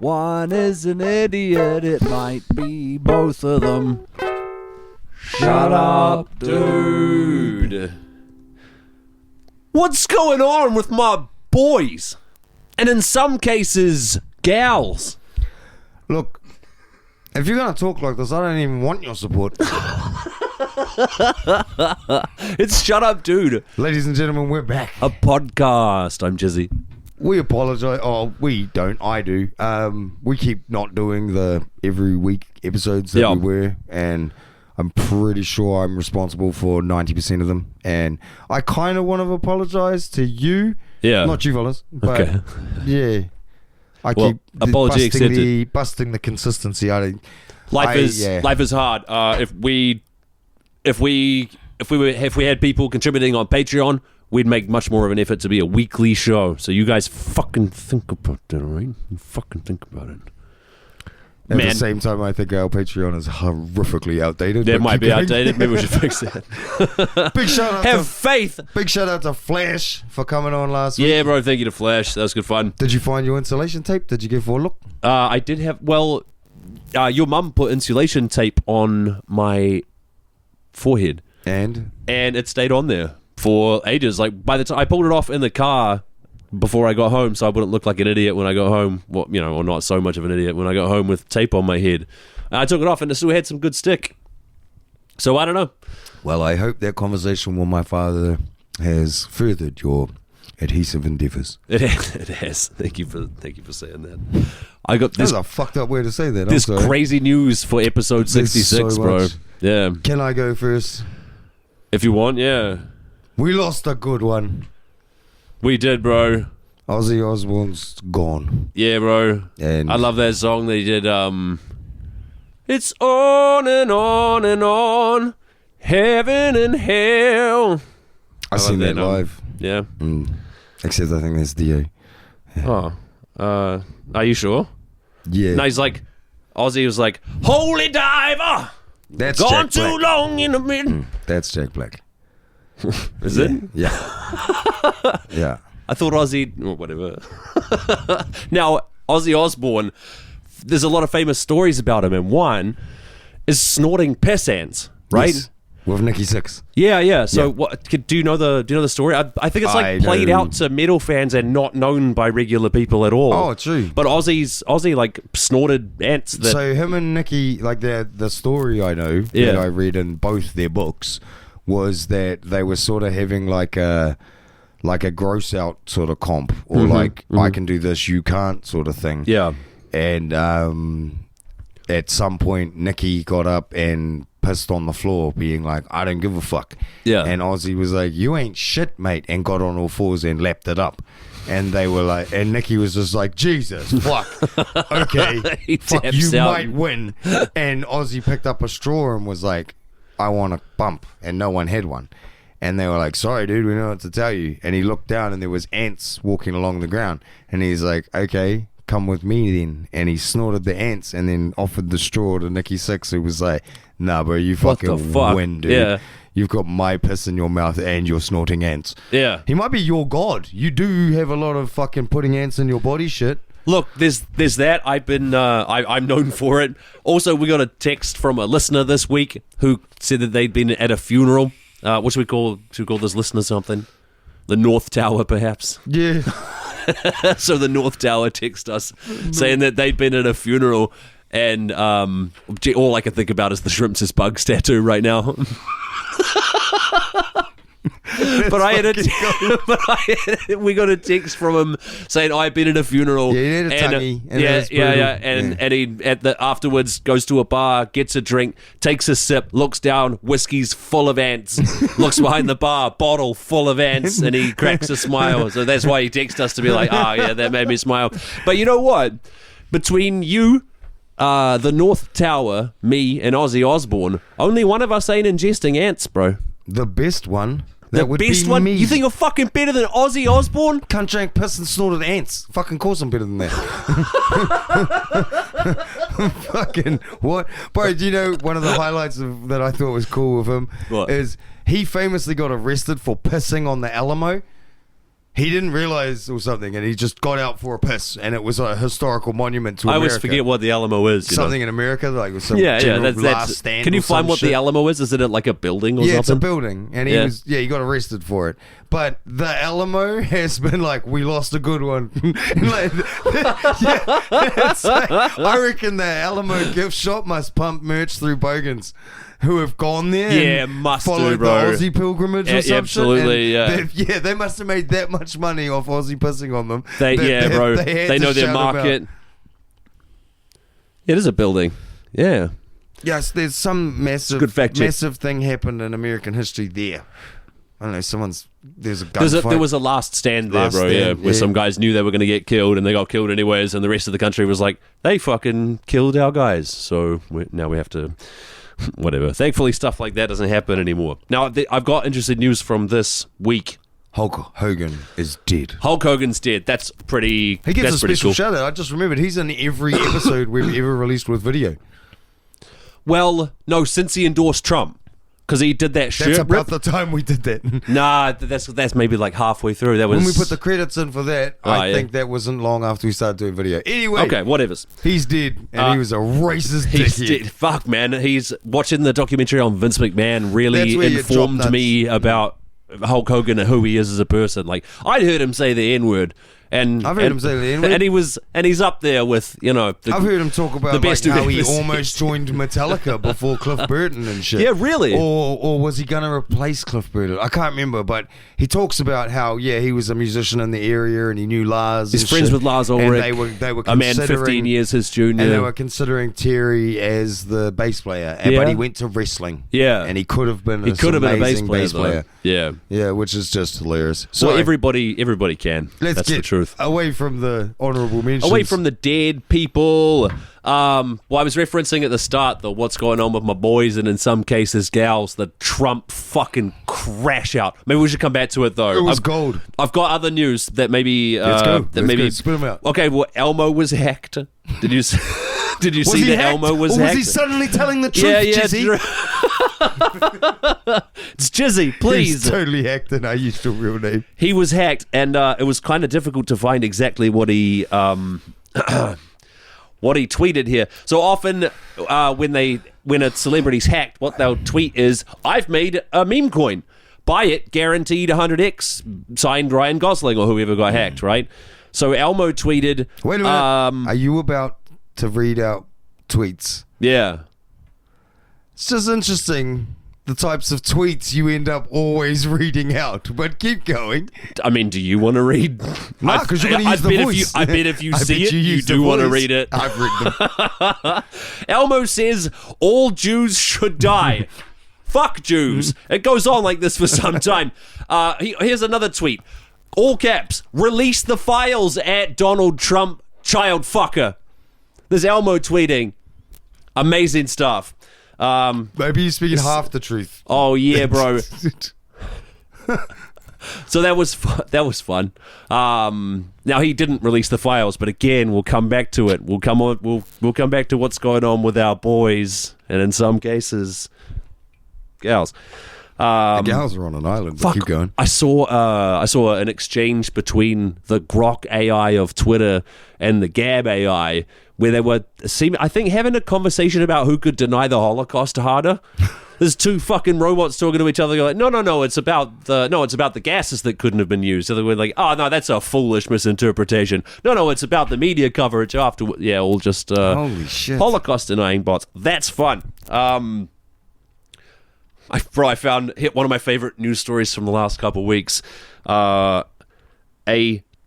One is an idiot, it might be both of them. Shut up, dude. What's going on with my boys? And in some cases, gals. Look, if you're going to talk like this, I don't even want your support. It's Shut Up, Dude. Ladies and gentlemen, we're back. A podcast. I'm Jizzy. We apologize. Oh, we don't. I do. We keep not doing the every week episodes that we were, and I'm pretty sure I'm responsible for 90% of them. And I kind of want to apologize to you. Yeah. Not you, fellas. But okay. Yeah. I keep apology accepted. Busting the consistency. Life is hard. If we had people contributing on Patreon, we'd make much more of an effort to be a weekly show. So you guys fucking think about that, alright? You fucking think about it. At the same time, I think our Patreon is horrifically outdated. It might be outdated. Maybe we should fix that. Big shout out. Have faith. Big shout out to Flash for coming on last week. Yeah, bro. Thank you to Flash. That was good fun. Did you find your insulation tape? Did you go for a look? I did have. Well, your mum put insulation tape on my forehead, and it stayed on there for ages. Like by the time I pulled it off in the car before I got home, so I wouldn't look like an idiot when I got home. Well, or not so much of an idiot when I got home with tape on my head. And I took it off, and it still had some good stick. So I don't know. Well, I hope that conversation with my father has furthered your adhesive endeavors. It has. Thank you for saying that. I got this. That's a fucked up way to say that. This crazy news for episode 66, so bro. Yeah. Can I go first? If you want, yeah. We lost a good one. We did, bro. Ozzy Osbourne's gone. Yeah, bro. And I love that song they did. It's on and on and on, heaven and hell. I seen that live. Yeah. Except I think that's Dio. Yeah. Oh. Are you sure? Yeah. No, he's like, Ozzy was like, holy diver. That's gone Jack Black. Too long in the middle. That's Jack Black. Is it? Yeah. Yeah. I thought Ozzy, or whatever. Now, Ozzy Osbourne, there's a lot of famous stories about him, and one is snorting piss ants, right? Yes. With Nikki Sixx. Yeah. So, what? Do you know the story? I think it's like played out to metal fans and not known by regular people at all. Oh, true. But Ozzy like snorted ants. So him and Nikki, like the story I know that I read in both their books was that they were sort of having like a gross out sort of comp, or I can do this, you can't sort of thing. Yeah. And at some point, Nikki got up and pissed on the floor, being like, I don't give a fuck. Yeah. And Ozzy was like, you ain't shit, mate, and got on all fours and lapped it up. And they were like, and Nikki was just like, Jesus, fuck. Okay, fuck, you might win. And Ozzy picked up a straw and was like, I want a bump. And no one had one. And they were like, sorry, dude, we know what to tell you. And he looked down and there was ants walking along the ground. And he's like, okay, come with me then. And he snorted the ants and then offered the straw to Nikki Sixx, who was like, nah, bro, you fucking win, dude. Yeah. You've got my piss in your mouth and you're snorting ants. Yeah. He might be your god. You do have a lot of fucking putting ants in your body shit. Look, there's that. I'm known for it. Also, we got a text from a listener this week who said that they'd been at a funeral. What should we call this listener something? The North Tower, perhaps? Yeah. So the North Tower texted us saying that they'd been at a funeral, and all I can think about is the Shrimps is Bugs tattoo right now. We got a text from him saying I've been at a funeral. Yeah, he had a tonguey. And he afterwards goes to a bar, gets a drink, takes a sip, looks down, whiskey's full of ants. Looks behind the bar, bottle full of ants, and he cracks a smile. So that's why he texted us to be like, yeah, that made me smile. But you know what? Between you, the North Tower, me, and Ozzy Osbourne, only one of us ain't ingesting ants, bro. The best one. The best one? Me. You think you're fucking better than Ozzy Osbourne? Cunt drank piss and snorted ants. Fucking course I'm better than that. Fucking what? Bro, do you know one of the highlights that I thought was cool with him is he famously got arrested for pissing on the Elmo. he didn't realize or something, and he just got out for a piss, and it was a historical monument to America. I always forget what the Alamo is. Something in America, like with some last stand. Can you find what the Alamo is? Is it like a building or something? Yeah, it's a building, and he got arrested for it. But the Alamo has been like, we lost a good one. Like, I reckon the Alamo gift shop must pump merch through bogans who have gone there. Yeah, must do, bro. The Aussie pilgrimage or something. Absolutely, yeah. They must have made that much money off Aussie pissing on them. Bro. They know their market. It is a building. Yeah. Yes, there's some good fact check. massive thing happened in American history there. I don't know, there's a gunfight. There was a last stand there, where some guys knew they were going to get killed, and they got killed anyways, and the rest of the country was like, they fucking killed our guys, so now we have to... Whatever. Thankfully, stuff like that doesn't happen anymore. Now, I've got interesting news from this week. Hulk Hogan is dead. Hulk Hogan's dead. That's pretty. He gets a special cool. shout out. I just remembered he's in every episode we've ever released with video. Well, no, since he endorsed Trump. Because he did that shirt. That's about the time we did that. Nah, that's maybe like halfway through. That was when we put the credits in for that. I think that wasn't long after we started doing video. Anyway, okay, whatever's. He's dead, and he was a racist. He's dead. Fuck, man. He's watching the documentary on Vince McMahon. Really informed me about Hulk Hogan and who he is as a person. Like, I'd heard him say the N-word. And I've heard him say the N-word. And he's up there with, I've heard him talk about the best how he almost joined Metallica before Cliff Burton and shit. Yeah, really? Or was he going to replace Cliff Burton? I can't remember, but he talks about how, he was a musician in the area and he knew Lars. He's friends with Lars Ulrich. And they were a man 15 years his junior. And they were considering Terry as the bass player. But he went to wrestling. Yeah. And he could have been a bass player. Yeah. Yeah, which is just hilarious. So everybody can. That's the truth. Away from the honourable mentions. Away from the dead people. I was referencing at the start what's going on with my boys and in some cases gals, the Trump fucking crash out. Maybe we should come back to it though. It was gold. I've got other news that maybe Let's go. Spit them out. Okay, well, Elmo was hacked. Did you see that Elmo was hacked? Or was he suddenly telling the truth, Jizzy? It's Jizzy, please. He's totally hacked and I used your real name. He was hacked, and it was kind of difficult to find exactly what he what he tweeted here. So often when a celebrity's hacked, what they'll tweet is, "I've made a meme coin. Buy it, guaranteed 100x, signed Ryan Gosling," or whoever got hacked, right? So Elmo tweeted... Wait a minute. Are you about to read out tweets? Yeah. It's just interesting the types of tweets you end up always reading out, but keep going. I mean, do you want to read? No, because you're going to use the voice. I bet if you see it, you do want to read it. I've read them. Elmo says all Jews should die. Fuck Jews. It goes on like this for some time. Here's another tweet. All caps. Release the files at Donald Trump, child fucker. There's Elmo tweeting. Amazing stuff. Maybe you're speaking half the truth. Oh yeah, bro. So that was fun. Now he didn't release the files, but again, we'll come back to it. We'll come back to what's going on with our boys, and in some cases, gals. The gals are on an island. But keep going. I saw an exchange between the Grok AI of Twitter and the Gab AI, where they were having a conversation about who could deny the Holocaust harder. There's two fucking robots talking to each other. They're like, no, it's about the gases that couldn't have been used. So they were like, oh no, that's a foolish misinterpretation. No, it's about the media coverage after. Yeah, all just holy shit, Holocaust denying bots. That's fun. I found one of my favorite news stories from the last couple of weeks. A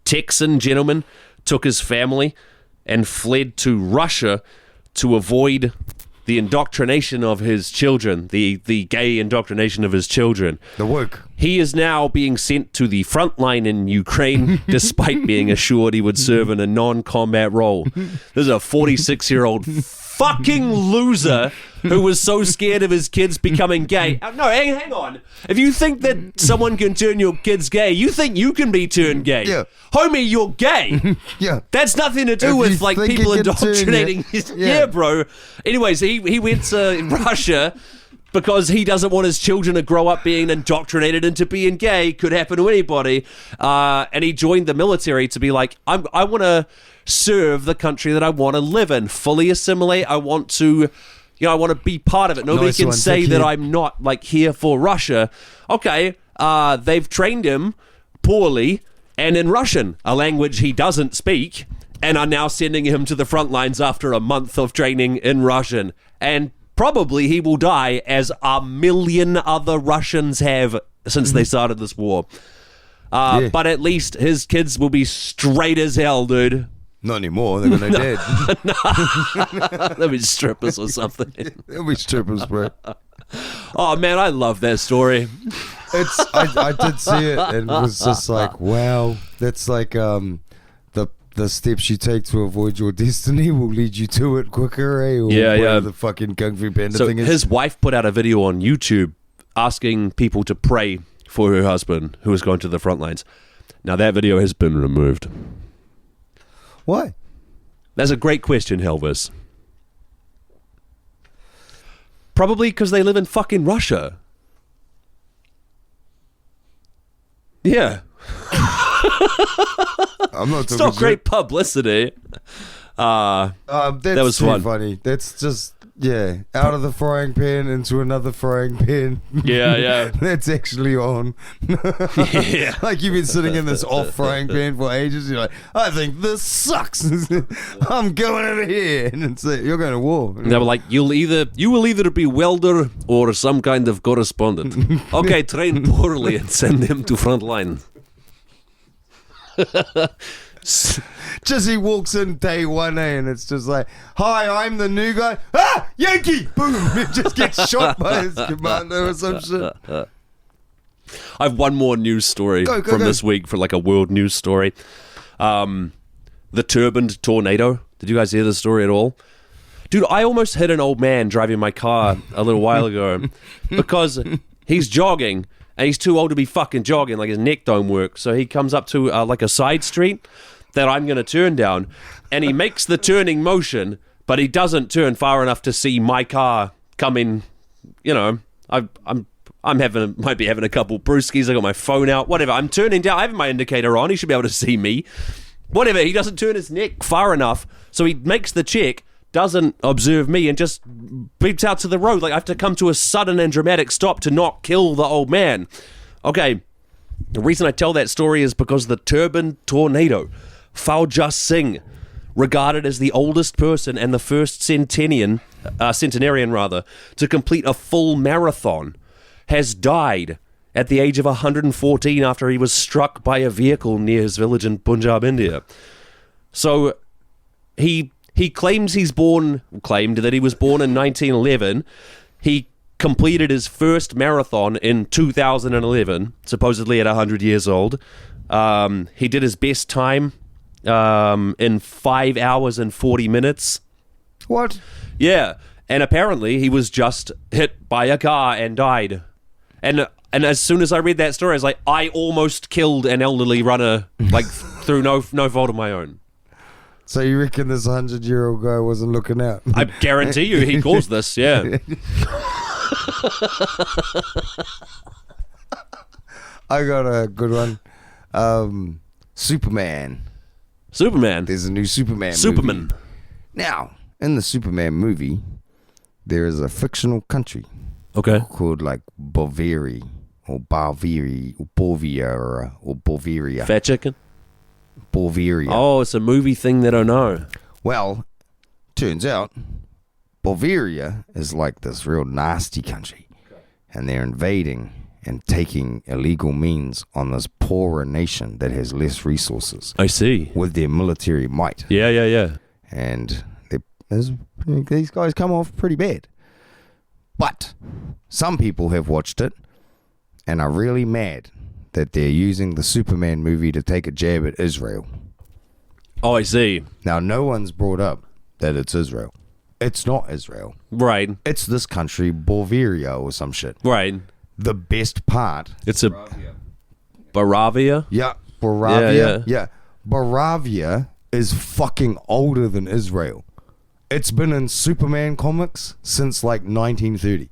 Texan gentleman took his family and fled to Russia to avoid the indoctrination of his children, the gay indoctrination of his children. The work. He is now being sent to the front line in Ukraine, despite being assured he would serve in a non-combat role. There's a 46-year-old fucking loser who was so scared of his kids becoming gay. No, hang on. If you think that someone can turn your kids gay, you think you can be turned gay. Yeah. Homie, you're gay. Yeah. That's nothing to do with like people indoctrinating. Yeah, bro. Anyways, he went to Russia because he doesn't want his children to grow up being indoctrinated into being gay. Could happen to anybody. And he joined the military to be like, I want to serve the country that I want to live in, fully assimilate. I want to, I want to be part of it. Nobody can say that I'm not like here for Russia. Okay, they've trained him poorly and in Russian, a language he doesn't speak, and are now sending him to the front lines after a month of training in Russian. And probably he will die, as a million other Russians have since they started this war. But at least his kids will be straight as hell, dude. Not anymore. They're going to dead. They'll be strippers or something. They'll be strippers, bro. Oh, man, I love that story. I did see it, and it was just like, wow. That's like the steps you take to avoid your destiny will lead you to it quicker, eh? Or yeah. The fucking Kung Fu Panda so thing is. His wife put out a video on YouTube asking people to pray for her husband who was going to the front lines. Now, that video has been removed. Why? That's a great question, Elvis. Probably because they live in fucking Russia. Yeah. I'm not it's not great publicity. That's that was too funny. That's just, out of the frying pan into another frying pan. Yeah. That's actually on. Yeah. Like you've been sitting in this off frying pan for ages. You're like, I think this sucks. I'm going over here. And it's like, you're going to war. They were like, you will either be welder or some kind of correspondent. Okay, train poorly and send them to front line. Jizzy walks in day one, and it's just like, hi, I'm the new guy. Ah, Yankee! Boom! It just gets shot by his commander or some shit. I have one more news story from this week, for like a world news story. The turbaned tornado. Did you guys hear this story at all? Dude, I almost hit an old man driving my car a little while ago because he's jogging. And he's too old to be fucking jogging, like his neck don't work. So he comes up to like a side street that I'm going to turn down, and he makes the turning motion, but he doesn't turn far enough to see my car coming. I might be having a couple brewskis. I got my phone out, whatever. I'm turning down. I have my indicator on. He should be able to see me. Whatever. He doesn't turn his neck far enough, so he makes the check, doesn't observe me, and just beeps out to the road. Like, I have to come to a sudden and dramatic stop to not kill the old man. Okay, the reason I tell that story is because the turbaned tornado, Fauja Singh, regarded as the oldest person and the first centenarian to complete a full marathon, has died at the age of 114 after he was struck by a vehicle near his village in Punjab, India. So he claimed that he was born in 1911. He completed his first marathon in 2011, supposedly at 100 years old. He did his best time in 5 hours and 40 minutes. What? Yeah, and apparently he was just hit by a car and died. And as soon as I read that story, I was like, I almost killed an elderly runner, like through no fault of my own. So you reckon this 100-year-old guy wasn't looking out? I guarantee you he caused this, yeah. I got a good one. Superman. There's a new Superman movie. Now, in the Superman movie, there is a fictional country called like Bavaria or Bavaria. Fat chicken? Bavaria. Oh, it's a movie thing that I know. Well, turns out Bavaria is like this real nasty country, and they're invading and taking illegal means on this poorer nation that has less resources. I see. With their military might. Yeah. And these guys come off pretty bad. But some people have watched it and are really mad that they're using the Superman movie to take a jab at Israel. Oh, I see. Now, no one's brought up that it's Israel. It's not Israel. Right. It's this country, Bavaria or some shit. Right. The best part. It's Baravia? Yeah, Baravia. Yeah. Baravia is fucking older than Israel. It's been in Superman comics since like 1930.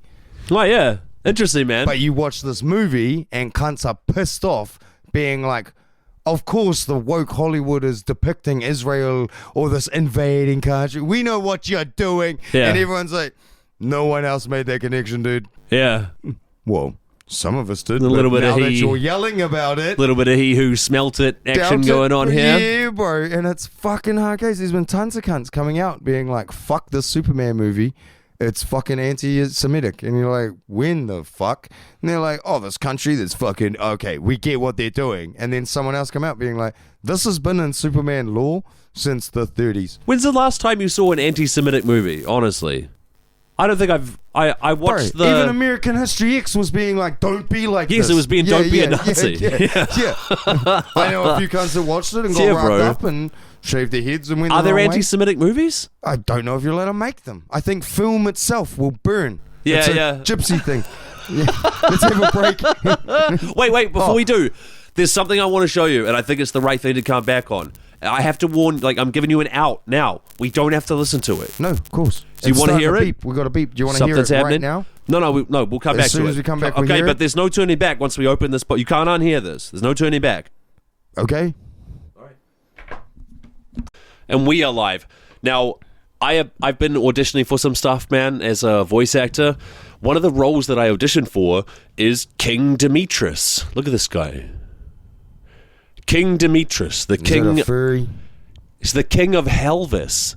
Oh, yeah. Interesting, man. But you watch this movie and cunts are pissed off, being like, of course the woke Hollywood is depicting Israel or this invading country. We know what you're doing. Yeah. And everyone's like, no one else made that connection, dude. Yeah. Well, some of us did. A little bit now of that you're yelling about it. A little bit of he who smelt it action going on here. Yeah, bro. And it's fucking hard case. There's been tons of cunts coming out being like, fuck this Superman movie. It's fucking anti-Semitic. And you're like, when the fuck? And they're like, oh, this country that's fucking, okay, we get what they're doing. And then someone else come out being like, this has been in Superman law since the 30s. When's the last time you saw an anti-Semitic movie, honestly? I don't think I watched Bro, even American History X was being like, don't be like yes, this. it was being don't be a Nazi. Yeah. I know a few cunts that watched it and got riled up and shaved their heads and went Are the there wrong anti-Semitic movies? way. I don't know if you're allowed to make them. I think film itself will burn. Yeah, it's a gypsy thing. Yeah. Let's have a break. Wait, before we do, there's something I want to show you, and I think it's the right thing to come back on. I have to warn, like, I'm giving you an out now. We don't have to listen to it. No, of course. Do you want to hear it? Beep. We got a beep. Do you want to hear it right now? No, we'll come back to it. As soon as we come back, okay, but there's no turning back once we open this. But you can't unhear this. There's no turning back. Okay. All right. And we are live now. I've been auditioning for some stuff, man, as a voice actor. One of the roles that I auditioned for is King Demetrius. Look at this guy. King Demetrius, the king. Is that a furry? He's the king of Helvis.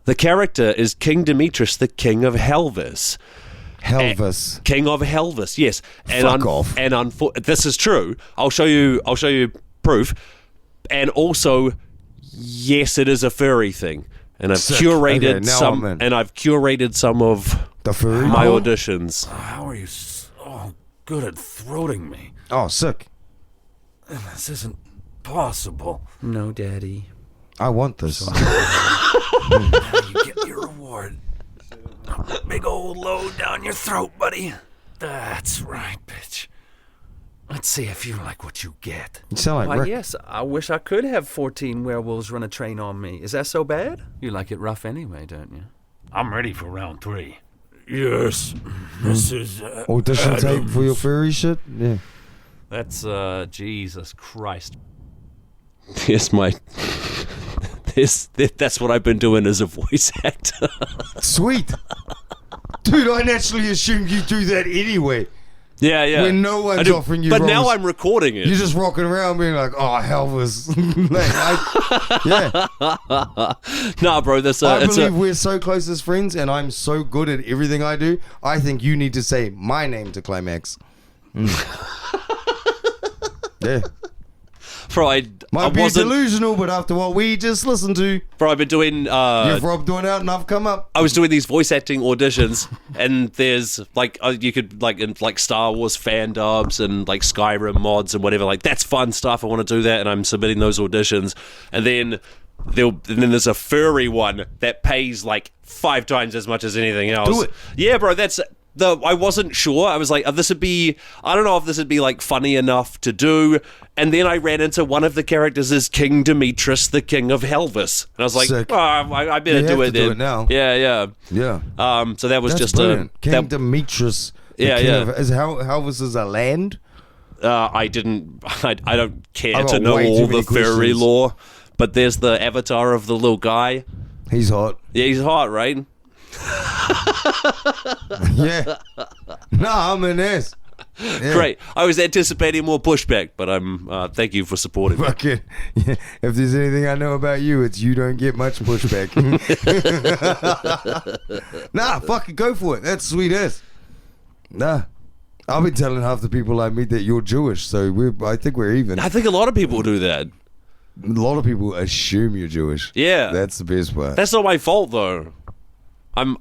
The character is King Demetrius, the king of Helvis. Helvis. King of Helvis, yes. And Fuck off. And this is true. I'll show you proof. And also, yes, it is a furry thing. And I've curated some of the furry my auditions. How are you so good at throating me? Oh, sick. This isn't possible. No, Daddy. I want this. Now you get your reward. Big old load down your throat, buddy. That's right, bitch. Let's see if you like what you get. You sound like Why, Rick. yes, I wish I could have 14 werewolves run a train on me. Is that so bad? You like it rough anyway, don't you? I'm ready for round 3. Yes. This is Audition tape for your furry shit? Yeah. That's Jesus Christ. Here's my. That's what I've been doing as a voice actor. Sweet. Dude, I naturally assumed you do that anyway. Yeah. When no one's offering you but roles, now I'm recording it. You're just rocking around being like, oh, Helvis. Yeah. Nah, bro, this I believe we're so close as friends and I'm so good at everything I do. I think you need to say my name to Climax. Yeah. Bro, Might be delusional, but after what we just listened to, bro, I've been doing. you've robbed doing out and I've come up. I was doing these voice acting auditions, and there's like you could like in like Star Wars fan dubs and like Skyrim mods and whatever. Like that's fun stuff. I want to do that, and I'm submitting those auditions, and then there's a furry one that pays like 5 times as much as anything else. Do it. Yeah, bro. I wasn't sure. I was like, I don't know if this would be like funny enough to do. And then I ran into one of the characters as King Demetrius, the king of Helvis. And I was like, sick. I better do it then. Do it now. Yeah. So that was That's just brilliant. King Demetrius. Is Helvis is a land? I don't care I to got know way all too many the furry questions. lore. But there's the avatar of the little guy. He's hot. Yeah, he's hot, right? Yeah. I'm in this. Yeah. Great. I was anticipating more pushback, but I'm. Thank you for supporting me. Fuck it. Yeah. If there's anything I know about you, it's you don't get much pushback. Nah, fuck it, go for it. That's sweet as. Nah. I've been telling half the people I meet that you're Jewish, so I think we're even. I think a lot of people do that. A lot of people assume you're Jewish. Yeah. That's the best part. That's not my fault though. I'm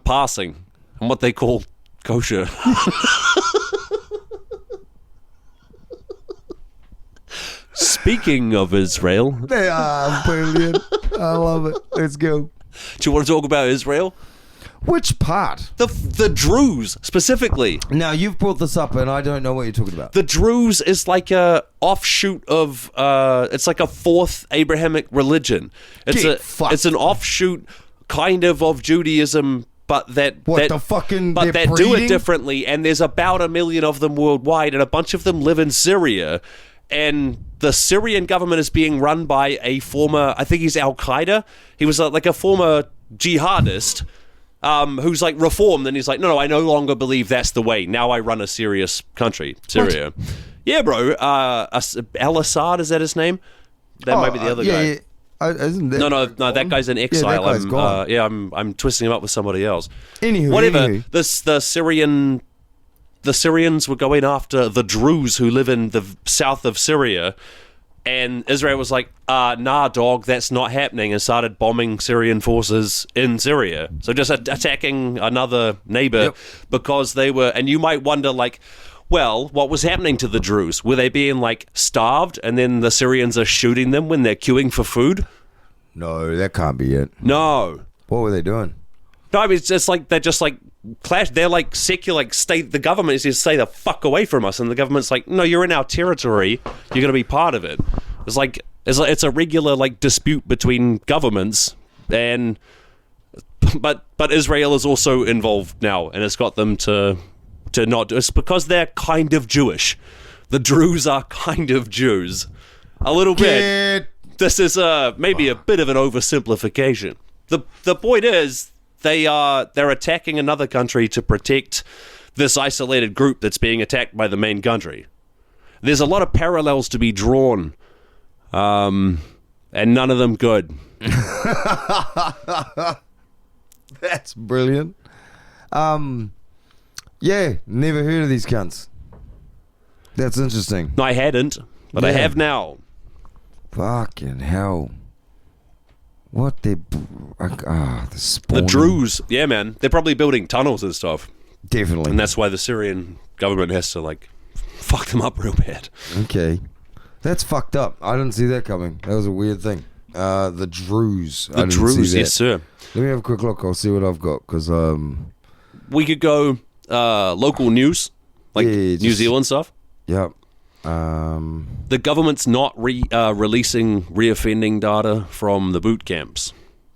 passing. I'm what they call kosher. Speaking of Israel, They are brilliant. I love it. Let's go. do you want to talk about Israel? Which part? The Druze specifically. Now you've brought this up, and I don't know what you're talking about. The Druze is like a offshoot of. It's like a fourth Abrahamic religion. It's Get fucked. It's an offshoot kind of Judaism, but that What, that, the fucking... but they're that do it breeding? differently, and there's about 1 million of them worldwide, and a bunch of them live in Syria, and the Syrian government is being run by a former, I think he's Al-Qaeda, he was like a former jihadist, who's like reformed, and he's like, no, I no longer believe that's the way, now I run a serious country, Syria. What? Yeah, bro, Al-Assad, is that his name? That might be the other guy. Yeah. Isn't that No, that guy's in exile. Yeah, that guy's gone. I'm twisting him up with somebody else. Anywho. The Syrians were going after the Druze who live in the south of Syria, and Israel was like, nah, dog, that's not happening, and started bombing Syrian forces in Syria. So just attacking another neighbor because they were, and you might wonder, like, well, what was happening to the Druze? Were they being, like, starved, and then the Syrians are shooting them when they're queuing for food? No, that can't be it. No. What were they doing? No, I mean, it's just like, they're just, like, clash. They're, like, secular, like, the government is just, stay the fuck away from us, and the government's like, no, you're in our territory, you're going to be part of it. It's like, it's a regular, like, dispute between governments, and... But Israel is also involved now, and it's got them to not do it's because they're kind of Jewish. The Druze are kind of Jews. A little bit. This is maybe a bit of an oversimplification. The point is they're attacking another country to protect this isolated group that's being attacked by the main country. There's a lot of parallels to be drawn, and none of them good. That's brilliant. Yeah, never heard of these cunts. That's interesting. No, I hadn't, but I have now. Fucking hell. What the The Druze, yeah, man. They're probably building tunnels and stuff. Definitely. And that's why the Syrian government has to, like, fuck them up real bad. Okay. That's fucked up. I didn't see that coming. That was a weird thing. The Druze. The Druze, yes, sir. Let me have a quick look. I'll see what I've got, because... we could go... local news, like New Zealand stuff. Yep. The government's not releasing reoffending data from the boot camps.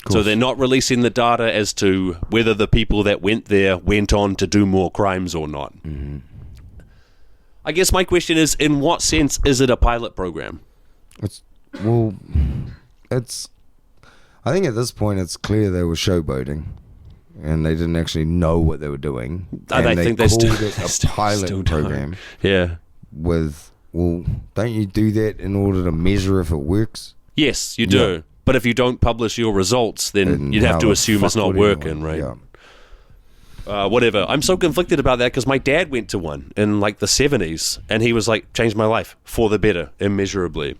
So they're not releasing the data as to whether the people that went there went on to do more crimes or not. Mm-hmm. I guess my question is, in what sense is it a pilot program? I think at this point it's clear they were showboating. And they didn't actually know what they were doing. I think they called still, it a pilot program. Yeah. Don't you do that in order to measure if it works? Yes, you do. Yeah. But if you don't publish your results, then you'd have to assume it's not working, right? Yeah. Whatever. I'm so conflicted about that because my dad went to one in like the 70s, and he was like, changed my life for the better, immeasurably.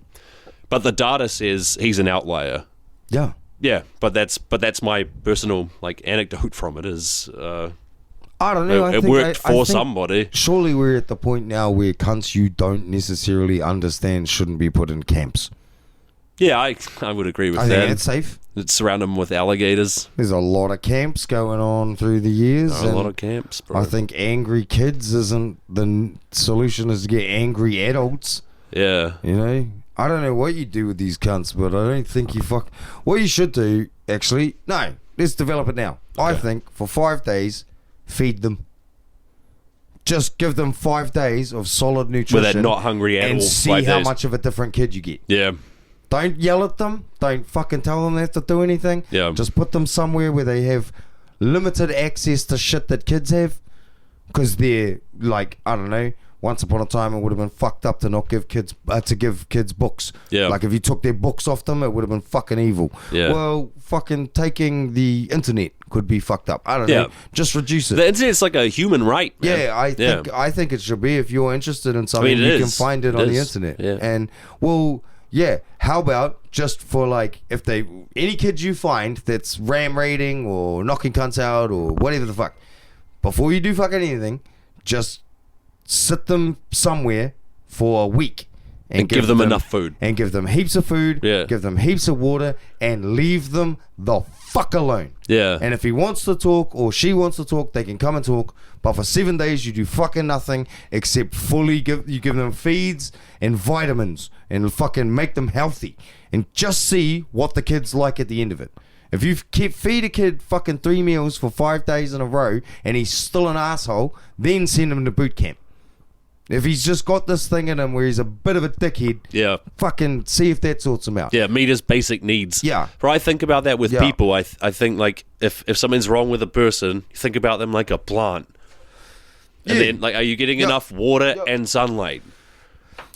But the data says he's an outlier. Yeah. Yeah, but that's my personal like anecdote from it is I don't know. It worked for somebody. Surely we're at the point now where cunts you don't necessarily understand shouldn't be put in camps. Yeah, I would agree with that. I think it's safe. Surround them with alligators. There's a lot of camps going on through the years. A lot of camps, bro. I think angry kids isn't the solution. Is to get angry adults. Yeah. You know? I don't know what you do with these cunts, but I don't think you what you should do, actually, no, let's develop it now. Okay. I think for 5 days, feed them. Just give them 5 days of solid nutrition. Where they're not hungry at all. And see how much of a different kid you get. Yeah. Don't yell at them. Don't fucking tell them they have to do anything. Yeah. Just put them somewhere where they have limited access to shit that kids have. Because they're like, I don't know, once upon a time, it would have been fucked up to not give kids books. Yeah. Like if you took their books off them, it would have been fucking evil. Yeah. Well, fucking taking the internet could be fucked up. I don't know. Just reduce it. The internet's like a human right, man. Yeah, I think it should be. If you're interested in something, you can find it on the internet. Yeah. And how about just for like if any kids you find that's ram raiding or knocking cunts out or whatever the fuck, before you do fucking anything, just sit them somewhere for a week and give them enough food and give them heaps of food, give them heaps of water, and leave them the fuck alone. Yeah. And if he wants to talk or she wants to talk, they can come and talk. But for 7 days, you do fucking nothing except give them feeds and vitamins and fucking make them healthy and just see what the kids like at the end of it. If you feed a kid fucking 3 meals for 5 days in a row and he's still an asshole, then send him to boot camp. If he's just got this thing in him where he's a bit of a dickhead, fucking see if that sorts him out. Yeah, meet his basic needs. Yeah. But I think about that with people. I think, like, if something's wrong with a person, you think about them like a plant. And then, like, are you getting enough water and sunlight?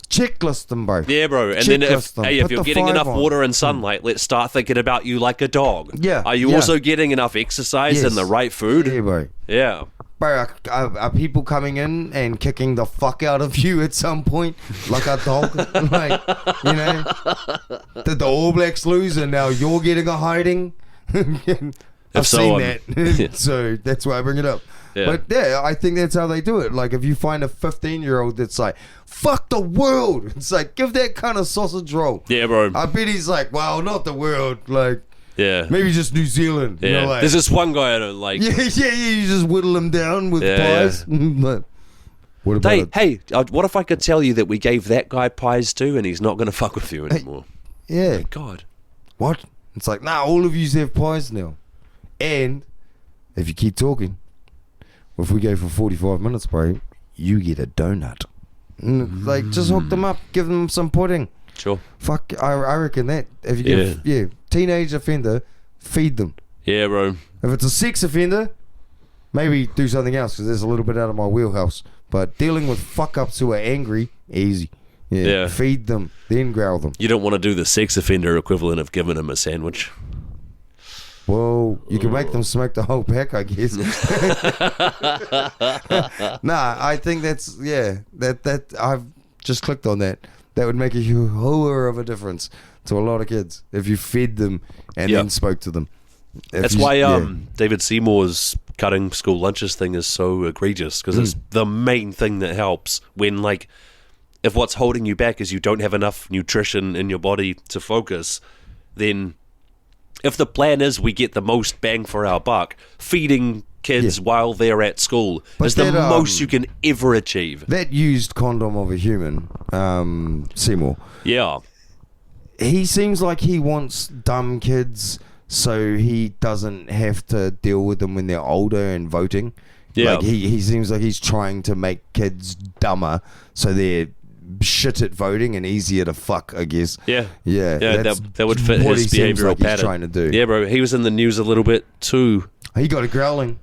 Checklist them, bro. Yeah, bro. And then if you're getting enough water and sunlight, let's start thinking about you like a dog. Yeah. Are you also getting enough exercise and the right food? Yeah, bro. Yeah. Bro, are people coming in and kicking the fuck out of you at some point? Like a dog? Like, you know? Did the All Blacks lose and now you're getting a hiding? I've seen that. So that's why I bring it up. Yeah. But yeah, I think that's how they do it. Like if you find a 15-year-old that's like, fuck the world. It's like, give that kind of sausage roll. Yeah, bro. I bet he's like, well, not the world. Like, yeah, maybe just New Zealand. Yeah, you know, like, there's this one guy I don't like. Yeah. You just whittle him down with pies. But what about hey, what if I could tell you that we gave that guy pies too, and he's not going to fuck with you anymore? Yeah. Oh my God. What? It's like, nah, all of you have pies now, and if you keep talking, if we go for 45 minutes, bro, you get a donut. Like, just hook them up, give them some pudding. Sure. Fuck, I reckon that. If you give, teenage offender, feed them. Yeah, bro. If it's a sex offender, maybe do something else because there's a little bit out of my wheelhouse. But dealing with fuck-ups who are angry, easy. Yeah. Feed them, then growl them. You don't want to do the sex offender equivalent of giving them a sandwich. Well, you can make them smoke the whole pack, I guess. Nah, I think that's, that I've just clicked on that. That would make a whole of a difference to a lot of kids if you fed them and then spoke to them. That's why David Seymour's cutting school lunches thing is so egregious, because it's the main thing that helps when, like, if what's holding you back is you don't have enough nutrition in your body to focus, then if the plan is we get the most bang for our buck, feeding kids while they're at school is the most you can ever achieve. That used condom of a human, Seymour. Yeah. He seems like he wants dumb kids so he doesn't have to deal with them when they're older and voting. Yeah. Like he seems like he's trying to make kids dumber so they're shit at voting and easier to fuck, I guess. Yeah, that would fit his behavioral pattern. He's trying to do. Yeah, bro, he was in the news a little bit too. He got a growling.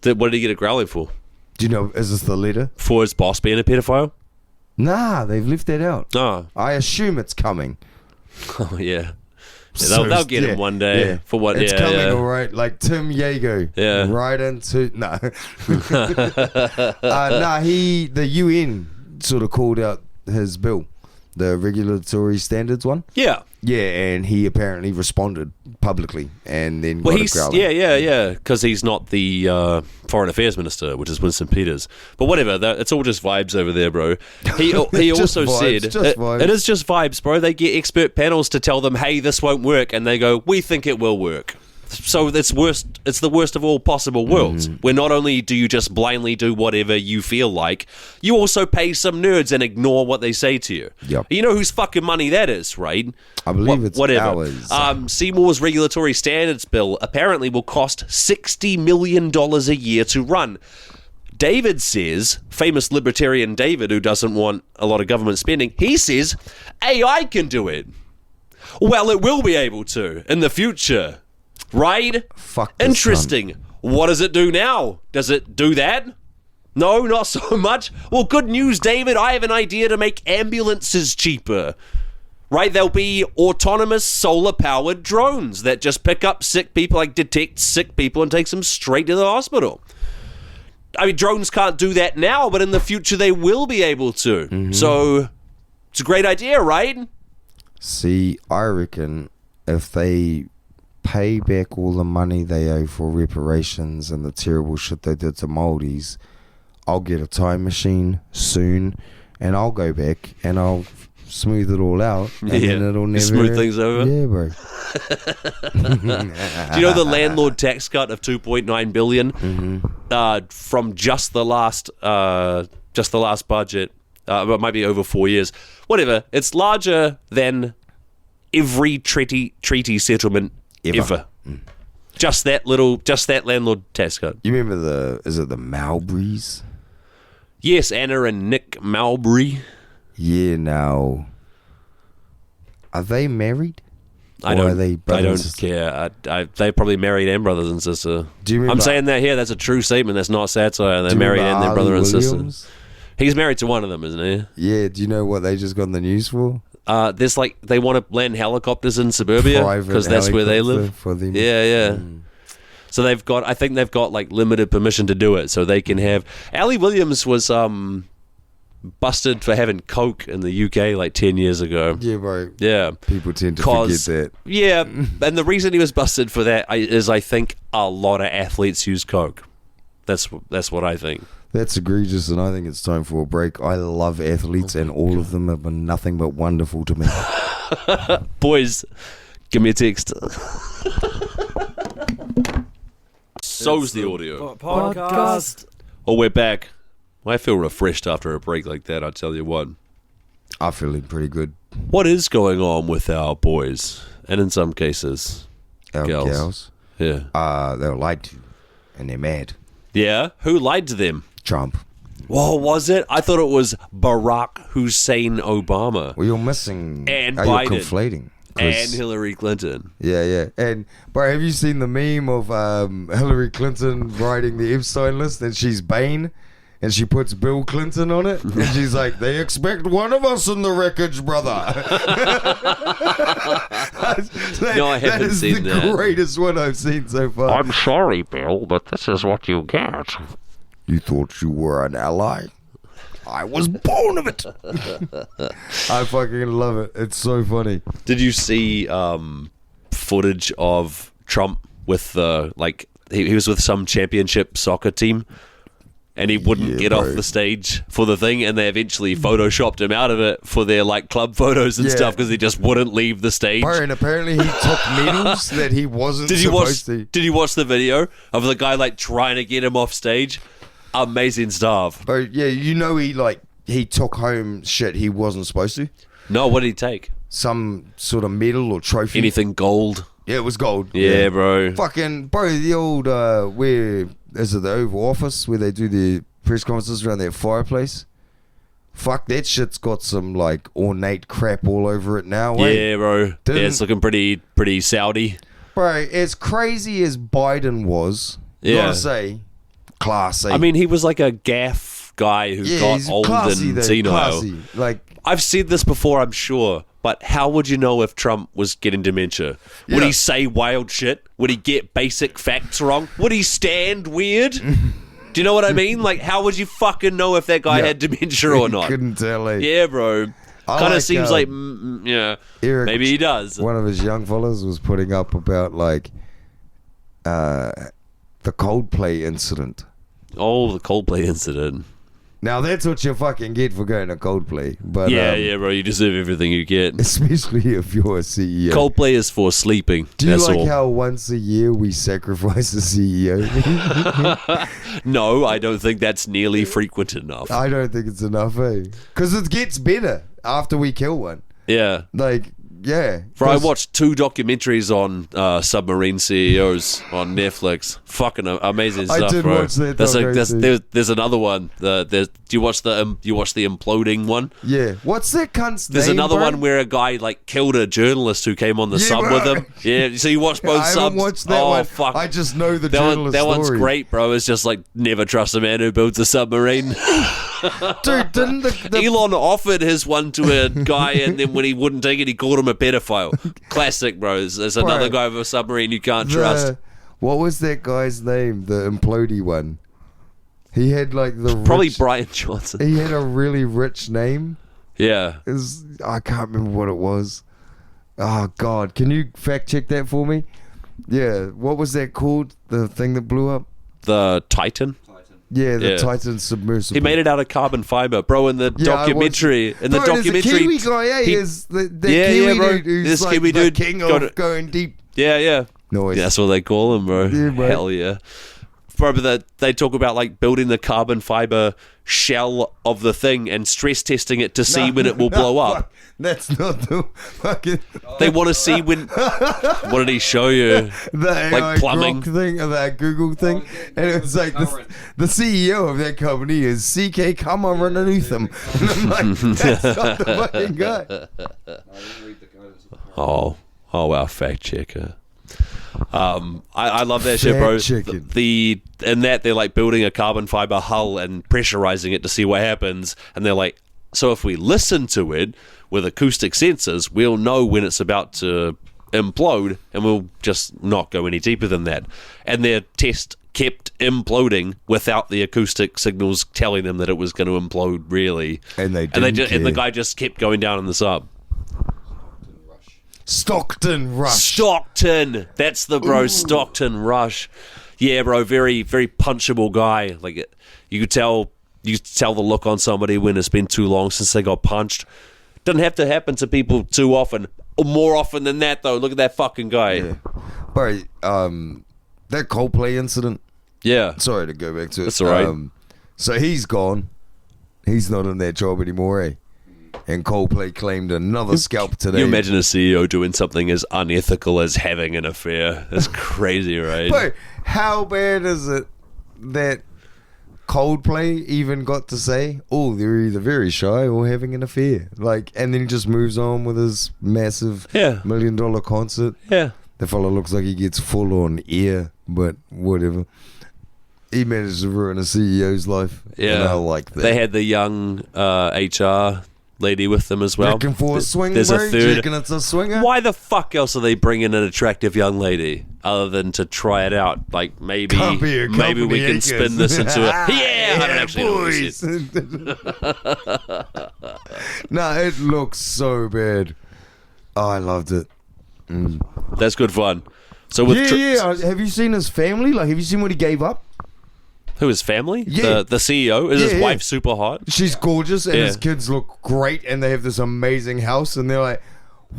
What did he get a growling for? Do you know? Is this the letter for his boss being a pedophile? Nah, they've left that out. Oh, I assume it's coming. Oh yeah. They'll get him one day for what? It's coming, all right. Like Tim Yago, right into the UN sort of called out his bill, the regulatory standards one. Yeah, and he apparently responded publicly and then got a growling. Because he's not the foreign affairs minister, which is Winston Peters. But whatever, it's all just vibes over there, bro. He also said it is just vibes, bro. They get expert panels to tell them, hey, this won't work, and they go, we think it will work. So it's the worst of all possible worlds, where not only do you just blindly do whatever you feel like, you also pay some nerds and ignore what they say to you. Yep. You know whose fucking money that is, right? I believe it's ours. Seymour's regulatory standards bill apparently will cost $60 million a year to run. David says, famous libertarian David, who doesn't want a lot of government spending, he says, AI can do it. Well, it will be able to in the future. Right? Fuck. Interesting. What does it do now? Does it do that? No, not so much. Well, good news, David. I have an idea to make ambulances cheaper. Right? There'll be autonomous solar-powered drones that just pick up sick people, like detect sick people and takes them straight to the hospital. I mean, drones can't do that now, but in the future they will be able to. So, it's a great idea, right? See, I reckon if they pay back all the money they owe for reparations and the terrible shit they did to Māoris, I'll get a time machine soon and I'll go back and I'll smooth it all out and then it'll never smooth things over. Yeah, bro. Do you know the landlord tax cut of $2.9 billion from just the last budget? But maybe over 4 years. Whatever. It's larger than every treaty settlement ever. Just that landlord tax code. You remember is it the Mowbrays? Yes, Anna and Nick Mowbray. Yeah, now, are they married? I don't care. They probably married and brothers and sister. Do you remember? I'm saying that here. That's a true statement. That's not satire. They're married and their brother and sister. He's married to one of them, isn't he? Yeah. Do you know what they just got in the news for? There's they want to land helicopters in suburbia because that's where they live. For them. Yeah. So I think they've got like limited permission to do it, so they can have. Ali Williams was busted for having coke in the UK like 10 years ago. Yeah, bro. Yeah. People tend to forget that. Yeah, and the reason he was busted for that is I think a lot of athletes use coke. That's what I think. That's egregious, and I think it's time for a break. I love athletes, and all of them have been nothing but wonderful to me. Boys, give me a text. So's the audio. Podcast. Oh, we're back. I feel refreshed after a break like that, I tell you what. I'm feeling pretty good. What is going on with our boys? And in some cases, Our gals. Yeah. They were lied to, and they're mad. Yeah? Who lied to them? Trump. What was it? I thought it was Barack Hussein Obama. Well, you're missing. And You're Biden. Conflating. And Hillary Clinton. Yeah. And, bro, have you seen the meme of Hillary Clinton writing the Epstein list, and she's Bane, and she puts Bill Clinton on it, and she's like, they expect one of us in the wreckage, brother. No, I haven't seen that. That is the greatest one I've seen so far. I'm sorry, Bill, but this is what you get. You thought you were an ally? I was born of it. I fucking love it. It's so funny. Did you see footage of Trump with he was with some championship soccer team, and he wouldn't get off the stage for the thing, and they eventually photoshopped him out of it for their club photos and stuff because he just wouldn't leave the stage. Bro, and apparently he took medals that he wasn't supposed to. Did you watch the video of the guy trying to get him off stage? Amazing stuff. Bro, yeah, he took home shit he wasn't supposed to. No, what did he take? Some sort of medal or trophy. Anything gold? Yeah, it was gold. Yeah, bro. Fucking, bro, the old, where is it, the Oval Office, where they do the press conferences around that fireplace? Fuck, that shit's got some, ornate crap all over it now, Yeah, bro. It's looking pretty Saudi. Bro, as crazy as Biden was, gotta say, classy. I mean, he was like a gaff guy who got old and senile. I've said this before, I'm sure, but how would you know if Trump was getting dementia? Would he say wild shit? Would he get basic facts wrong? Would he stand weird? Do you know what I mean? How would you fucking know if that guy had dementia or not? Couldn't tell. Yeah, bro. Kind of seems Eric, maybe he does. One of his young fellas was putting up about the Coldplay incident. Oh, the Coldplay incident. Now that's what you fucking get for going to Coldplay. But yeah, bro, you deserve everything you get. Especially if you're a CEO. Coldplay is for sleeping. Do you That's how once a year we sacrifice the CEO? No, I don't think that's nearly frequent enough. I don't think it's enough, because it gets better after we kill one. Yeah. Yeah. For I watched 2 documentaries on submarine CEOs on Netflix. Fucking amazing stuff, I did bro. watch that. There's another one. Do you watch the imploding one? Yeah. What's that cunt's name? There's another one where a guy killed a journalist who came on the sub with him. Yeah. So you watch both subs? I haven't watched that one. Fuck. I just know the journalist That story. one's great, bro. It's just never trust a man who builds a submarine. Dude, didn't Elon offered his one to a guy, and then when he wouldn't take it, he called him a pedophile. Classic, bro. There's another guy with a submarine you can't trust. What was that guy's name? The implodey one. He had probably Brian Johnson. He had a really rich name. Yeah. I can't remember what it was. Oh God, can you fact check that for me? Yeah, what was that called? The thing that blew up? The Titan. Yeah, the Titan submersible. He made it out of carbon fiber, bro. In the documentary, there's a Kiwi guy, is the Kiwi dude who's the king of going deep. Yeah. Noise. Yeah, that's what they call him, bro. Yeah, bro. Hell yeah. Bro, but they talk about like building the carbon fiber shell of the thing and stress testing it to see when it will blow up. Fuck, that's not the fucking. They want to see when. What did he show you? The Like plumbing thing, or that Google thing, and it was like the CEO of that company is CK Kamaranuthan. And I'm like, that's not the fucking guy. Oh, wow, fact checker. I love that shit, bro. They're like building a carbon fiber hull and pressurizing it to see what happens, and they're like, so if we listen to it with acoustic sensors, we'll know when it's about to implode, and we'll just not go any deeper than that. And their test kept imploding without the acoustic signals telling them that it was going to implode, really. And the guy just kept going down in the sub. Stockton Rush. Stockton. That's the bro. Ooh. Stockton Rush. Yeah, bro. Very, very punchable guy. Like you could tell the look on somebody when it's been too long since they got punched. Doesn't have to happen to people too often. Or more often than that, though. Look at that fucking guy. Yeah. Bro, that Coldplay incident. Yeah. Sorry to go back to it. That's all right. So he's gone. He's not in that job anymore, eh? And Coldplay claimed another scalp today. You imagine a CEO doing something as unethical as having an affair. That's crazy, right? But how bad is it that Coldplay even got to say, oh, they're either very shy or having an affair? Like, and then he just moves on with his massive $1 million concert. Yeah. The fella looks like he gets full on air, but whatever. He managed to ruin a CEO's life. Yeah. And I like that. They had the young HR lady with them as well. Looking for a swing, There's bro? a third. Reckon it's a swinger? Why the fuck else are they bringing an attractive young lady other than to try it out? Like maybe we can spin this into a I don't actually know what it is. Nah, it looks so bad. Oh, I loved it. That's good fun. So with have you seen his family? Like, have you seen what he gave up? Who, his family? Yeah. The CEO? Is his wife super hot? She's gorgeous, and his kids look great, and they have this amazing house, and they're like,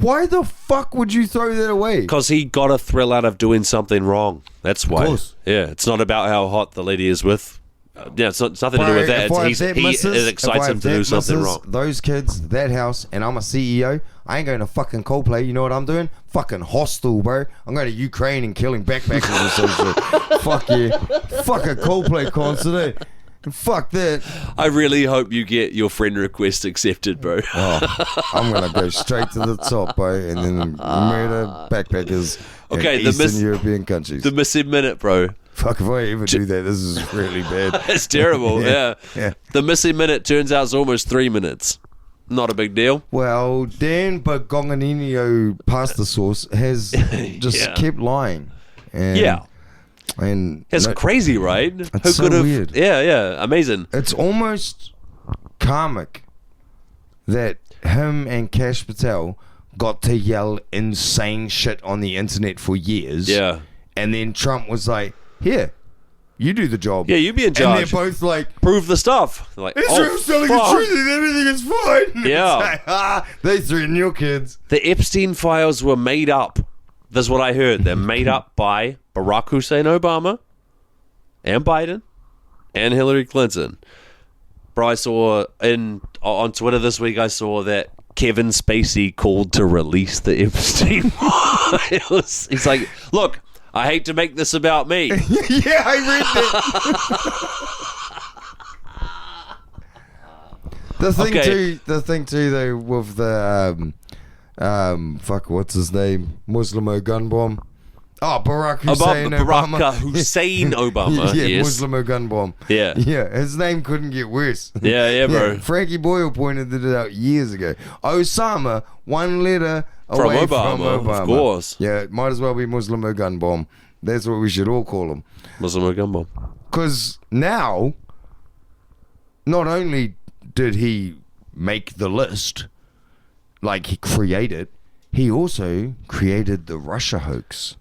why the fuck would you throw that away? Because he got a thrill out of doing something wrong. That's why. Of course. Yeah, it's not about how hot the lady is with. It's nothing to do with that. It excites him to do something wrong. Those kids, that house, and I'm a CEO, I ain't going to fucking Coldplay. You know what I'm doing? Fucking hostile, bro. I'm going to Ukraine and killing backpackers or some shit. Fuck yeah. Fuck a Coldplay concert, eh? Fuck that. I really hope you get your friend request accepted, bro. I'm going to go straight to the top, bro, and then murder backpackers in Eastern European countries. The missing minute, bro. Fuck, if I ever do that, this is really bad. It's terrible, yeah. The missing minute turns out it's almost 3 minutes. Not a big deal. Well, Dan Bagonganino pasta sauce has just kept lying. And it's crazy, right? It's so weird. Yeah, amazing. It's almost karmic that him and Kash Patel got to yell insane shit on the internet for years. Yeah. And then Trump was like, here, you do the job. Yeah, you be in charge. And they're both like, prove the stuff. They're like, Israel's telling the truth and everything is fine. Yeah. It's like, they threaten your kids. The Epstein files were made up. That's what I heard. They're made up by Barack Hussein Obama and Biden and Hillary Clinton. Bro, I saw on Twitter this week, I saw that Kevin Spacey called to release the Epstein files. He's like, look, I hate to make this about me. Yeah, I read that. The thing too, though, with the what's his name? Muslimo gun bomb. Oh, Barack Hussein Obama. Barack Hussein Obama. Yeah, yes. Muslimo gun bomb. Yeah. Yeah, his name couldn't get worse. Yeah, bro. Frankie Boyle pointed it out years ago. Osama, one letter away from Obama. Of course. Yeah, it might as well be Muslimo gun bomb. That's what we should all call him. Muslimo gun bomb. Because now, not only did he make the list, like he created, he also created the Russia hoax.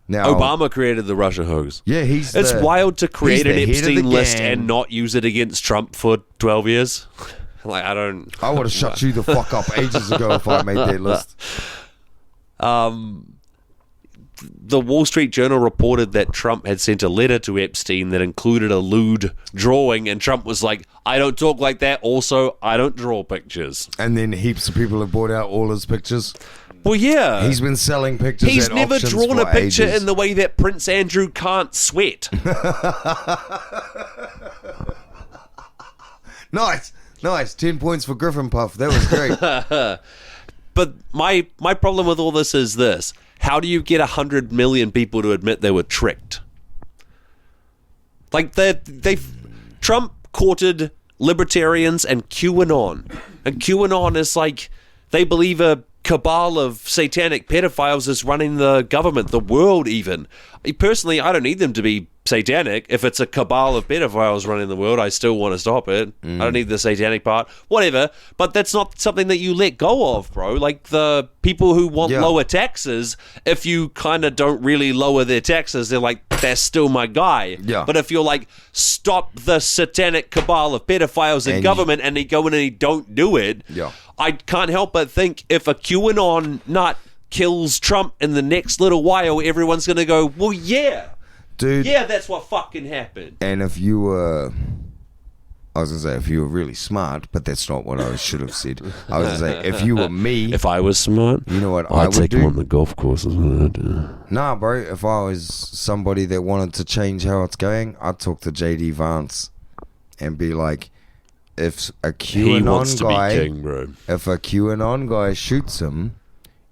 Now, Obama created the Russia hoax. Yeah, it's wild to create an Epstein list and not use it against Trump for 12 years. Like, I would have shut you the fuck up ages ago if I made that list. the Wall Street Journal reported that Trump had sent a letter to Epstein that included a lewd drawing, and Trump was like, I don't talk like that. Also, I don't draw pictures. And then heaps of people have bought out all his pictures. Well, yeah. He's been selling pictures. He's at never auctions drawn for a picture ages. in the way that Prince Andrew can't sweat. Nice. 10 points for Griffin Puff. That was great. But my problem with all this is this. How do you get 100 million people to admit they were tricked? Like, Trump courted libertarians and QAnon. And QAnon is like, they believe a cabal of satanic pedophiles is running the government, the world even. Personally, I don't need them to be satanic. If it's a cabal of pedophiles running the world, I still want to stop it. I don't need the satanic part. Whatever. But that's not something that you let go of, bro. Like the people who want lower taxes, if you kind of don't really lower their taxes, they're like, that's still my guy. Yeah. But if you're like, stop the satanic cabal of pedophiles in government, and they go in and they don't do it, I can't help but think if a QAnon nut kills Trump in the next little while, everyone's going to go, well, yeah. Dude. Yeah, that's what fucking happened. And if you were... I was going to say, if you were really smart, but that's not what I should have said. I was going to say, if you were me... If I was smart, you know what I would take do? him on the golf courses. Nah, bro. If I was somebody that wanted to change how it's going, I'd talk to JD Vance and be like, if a He wants QAnon to guy... be king, bro. If a QAnon guy shoots him,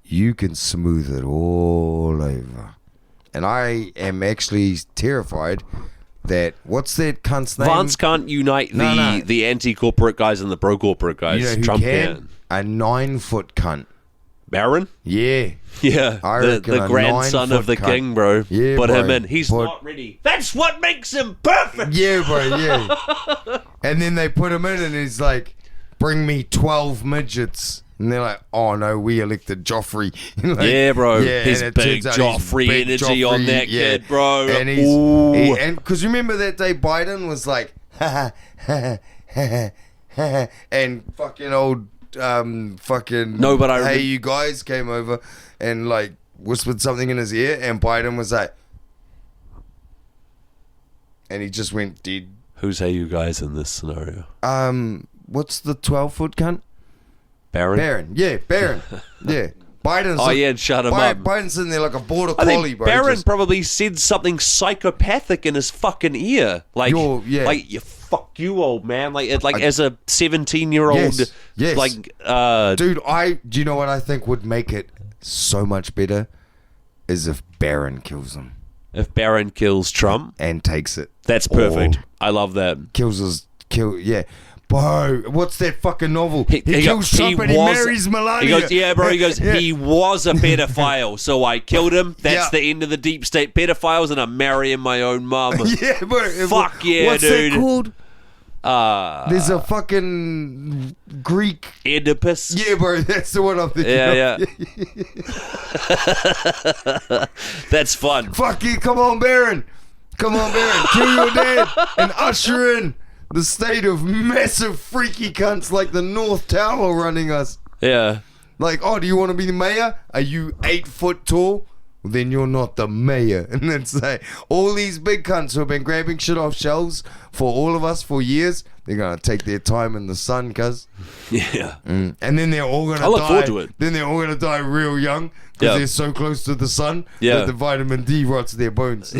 you can smooth it all over. And I am actually terrified that... What's that cunt's name? Vance can't unite the anti-corporate guys and the pro-corporate guys. You know who Trump can? A 9-foot cunt. Barron? Yeah. Yeah, I the reckon a grandson of the 9-foot cunt. king, bro. Yeah, Put bro. him in. He's not ready. That's what makes him perfect. Yeah, bro, yeah. And then they put him in and he's like, bring me 12 midgets. And they're like, oh no, we elected Joffrey. Like, yeah, bro. yeah, His and it big turns out he's Joffrey big energy on Joffrey, that kid, bro. And Ooh. and because remember that day Biden was like, and fucking old, fucking. No, but I hey, you guys came over and like whispered something in his ear, and Biden was like, and he just went dead. Who's hey you guys in this scenario? What's the 12-foot cunt? Barron? Yeah, Barron. Yeah. Biden's and shut him up. Biden's sitting there like a border I collie, think bro. Barron probably said something psychopathic in his fucking ear. Like, like you fuck you, old man. Like, as a 17-year-old. Yes. Like, dude, do you know what I think would make it so much better? Is if Barron kills him. If Barron kills Trump and takes it. That's perfect. I love that. Yeah. Bro, what's that fucking novel? He kills Trump and he marries Melania. He goes, yeah, bro. He goes, he was a pedophile, so I killed him. That's the end of the deep state pedophiles, and I'm marrying my own mum. Yeah, bro. Fuck yeah, what's dude. What's that called? There's a fucking Greek... Oedipus. Yeah, bro. That's the one I'm thinking of. That's fun. Fuck you. Come on, Barron. Kill your dad and usher in the state of massive freaky cunts like the North Tower running us. Yeah. Like, oh, do you want to be the mayor? Are you 8 foot tall? Well, then you're not the mayor. And then say, all these big cunts who have been grabbing shit off shelves for all of us for years, they're going to take their time in the sun, cuz. Yeah. And then they're all going to die. I look forward to it. Then they're all going to die real young because they're so close to the sun that the vitamin D rots their bones.